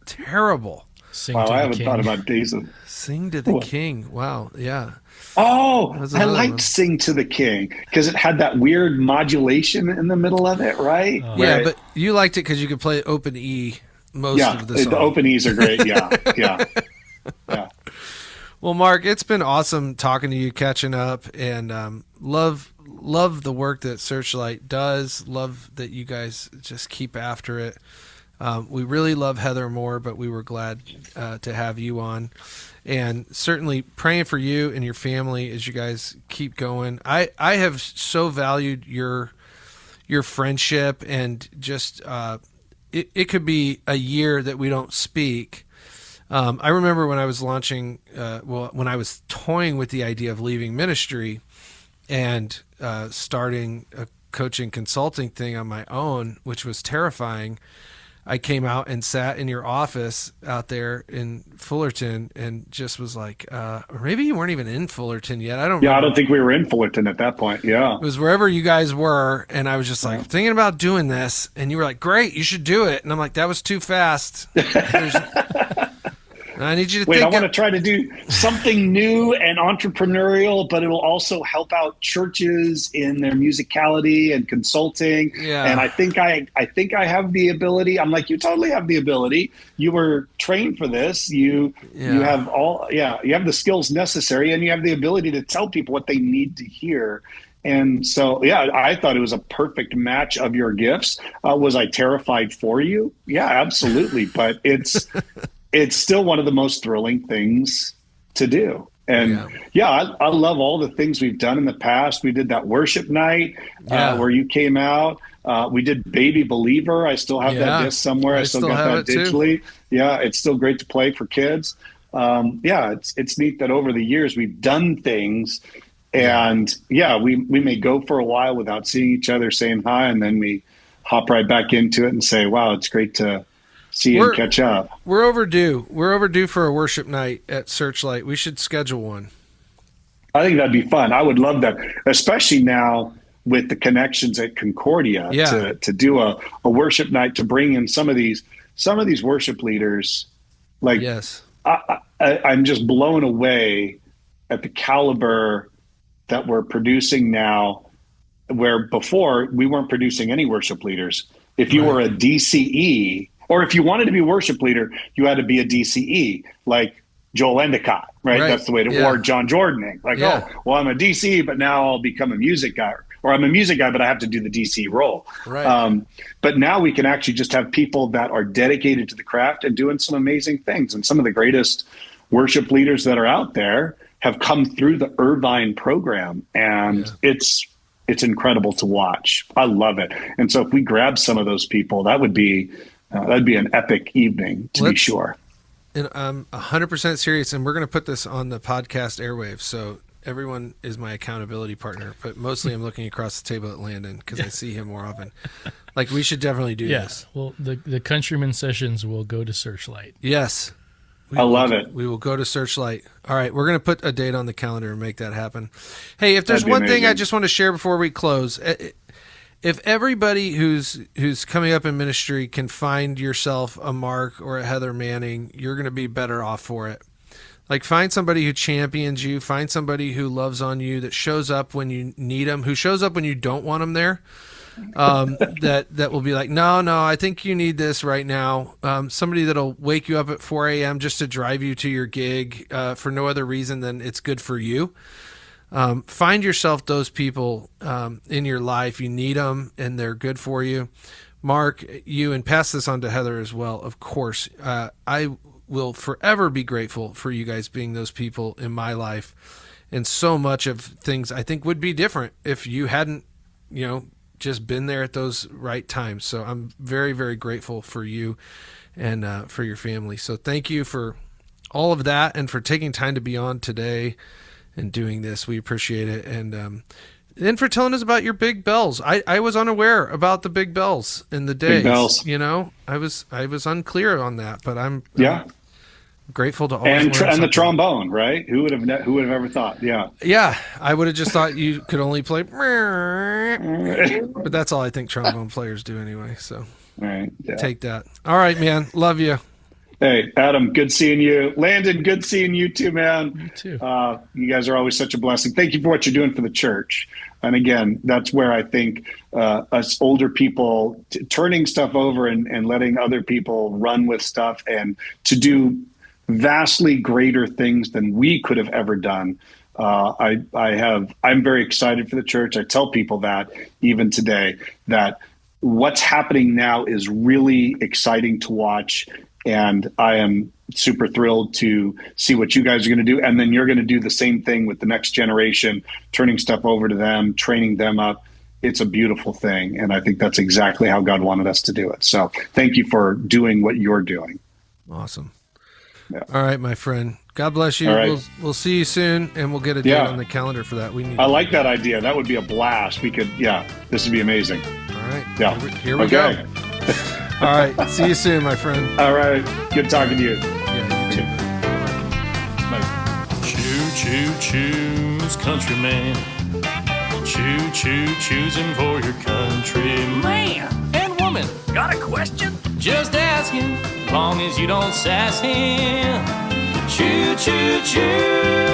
Terrible. Wow, I haven't thought about Days of... Sing to the King. Wow, yeah. Oh, I liked Sing to the King because it had that weird modulation in the middle of it, right? Yeah, but you liked it because you could play open E most of the song. The open E's are great, yeah. Well, Mark, it's been awesome talking to you, catching up, and love the work that Searchlight does. Love that you guys just keep after it. We really love Heather Moore, but we were glad to have you on. And certainly praying for you and your family as you guys keep going. I have so valued your friendship, and just it could be a year that we don't speak. I remember when I was launching, when I was toying with the idea of leaving ministry and starting a coaching consulting thing on my own, which was terrifying. I came out and sat in your office out there in Fullerton and just was like, or maybe you weren't even in Fullerton yet. I don't remember. I don't think we were in Fullerton at that point. Yeah. It was wherever you guys were. And I was just like thinking about doing this. And you were like, great, you should do it. And I'm like, that was too fast. I need you to I want to try to do something new and entrepreneurial, but it will also help out churches in their musicality and consulting. Yeah. And I think I have the ability. I'm like, you totally have the ability. You were trained for this. You have you have the skills necessary, and you have the ability to tell people what they need to hear. And so, I thought it was a perfect match of your gifts. Was I terrified for you? Yeah, absolutely. But it's still one of the most thrilling things to do. And I love all the things we've done in the past. We did that worship night where you came out. We did Baby Believer. I still have that disc somewhere. I still got that digitally. Too. Yeah, it's still great to play for kids. It's neat that over the years we've done things, and we may go for a while without seeing each other, saying hi, and then we hop right back into it and say, wow, it's great to see you and catch up. We're overdue. We're overdue for a worship night at Searchlight. We should schedule one. I think that'd be fun. I would love that, especially now with the connections at Concordia to do a worship night, to bring in some of these worship leaders. I'm just blown away at the caliber that we're producing now, where before we weren't producing any worship leaders. If you were a DCE, or if you wanted to be a worship leader, you had to be a DCE, like Joel Endicott, right? That's the way to, or John Jordan. I'm a DCE, but now I'll become a music guy. Or I'm a music guy, but I have to do the DC role. Right. But now we can actually just have people that are dedicated to the craft and doing some amazing things. And some of the greatest worship leaders that are out there have come through the Irvine program. And it's incredible to watch. I love it. And so if we grab some of those people, that'd be an epic evening, to be sure. And I'm 100% serious, and we're going to put this on the podcast airwaves. So everyone is my accountability partner, but mostly I'm looking across the table at Landon because I see him more often. Like, we should definitely do this. Well, the Countryman sessions will go to Searchlight. Yes. I love it. We will go to Searchlight. All right, we're going to put a date on the calendar and make that happen. Hey, if there's That'd be one thing I amazing. just want to share before we close, if everybody who's coming up in ministry can find yourself a Mark or a Heather Manning, you're going to be better off for it. Like, find somebody who champions you, find somebody who loves on you, that shows up when you need them, who shows up when you don't want them there. That will be like, no, I think you need this right now. Somebody that'll wake you up at 4 a.m. just to drive you to your gig for no other reason than it's good for you. Find yourself those people in your life. You need them, and they're good for you. Mark, you, and pass this on to Heather as well, of course. I will forever be grateful for you guys being those people in my life. And so much of things I think would be different if you hadn't, just been there at those right times. So I'm very, very grateful for you and for your family. So thank you for all of that and for taking time to be on today and doing this. We appreciate it. And for telling us about your big bells. I was unaware about the big bells in the days. Big bells. I was unclear on that, but I'm grateful to always And learn the something. trombone, right? Who would have ever thought? Yeah. Yeah, I would have just thought you could only play, but that's all I think trombone players do anyway. So Right. Yeah. take that. All right, man. Love you. Hey, Adam, good seeing you. Landon, good seeing you too, man. You too. You guys are always such a blessing. Thank you for what you're doing for the church. And again, that's where I think us older people turning stuff over and letting other people run with stuff and to do vastly greater things than we could have ever done. I'm very excited for the church. I tell people that even today, that what's happening now is really exciting to watch. And I am super thrilled to see what you guys are going to do. And then you're going to do the same thing with the next generation, turning stuff over to them, training them up. It's a beautiful thing. And I think that's exactly how God wanted us to do it. So thank you for doing what you're doing. Awesome. Yeah. All right, my friend. God bless you. All right. We'll see you soon, and we'll get a date Yeah. on the calendar for that. We need. I like that idea. That would be a blast. This would be amazing. All right. Yeah. Here we Okay. go. All right. See you soon, my friend. All right. Good talking to you. Yeah, you too. Bye. Choo choo choose countryman. Choo choo choosing for your country. Man and woman, got a question? Just asking, long as you don't sass him. Choo choo choo.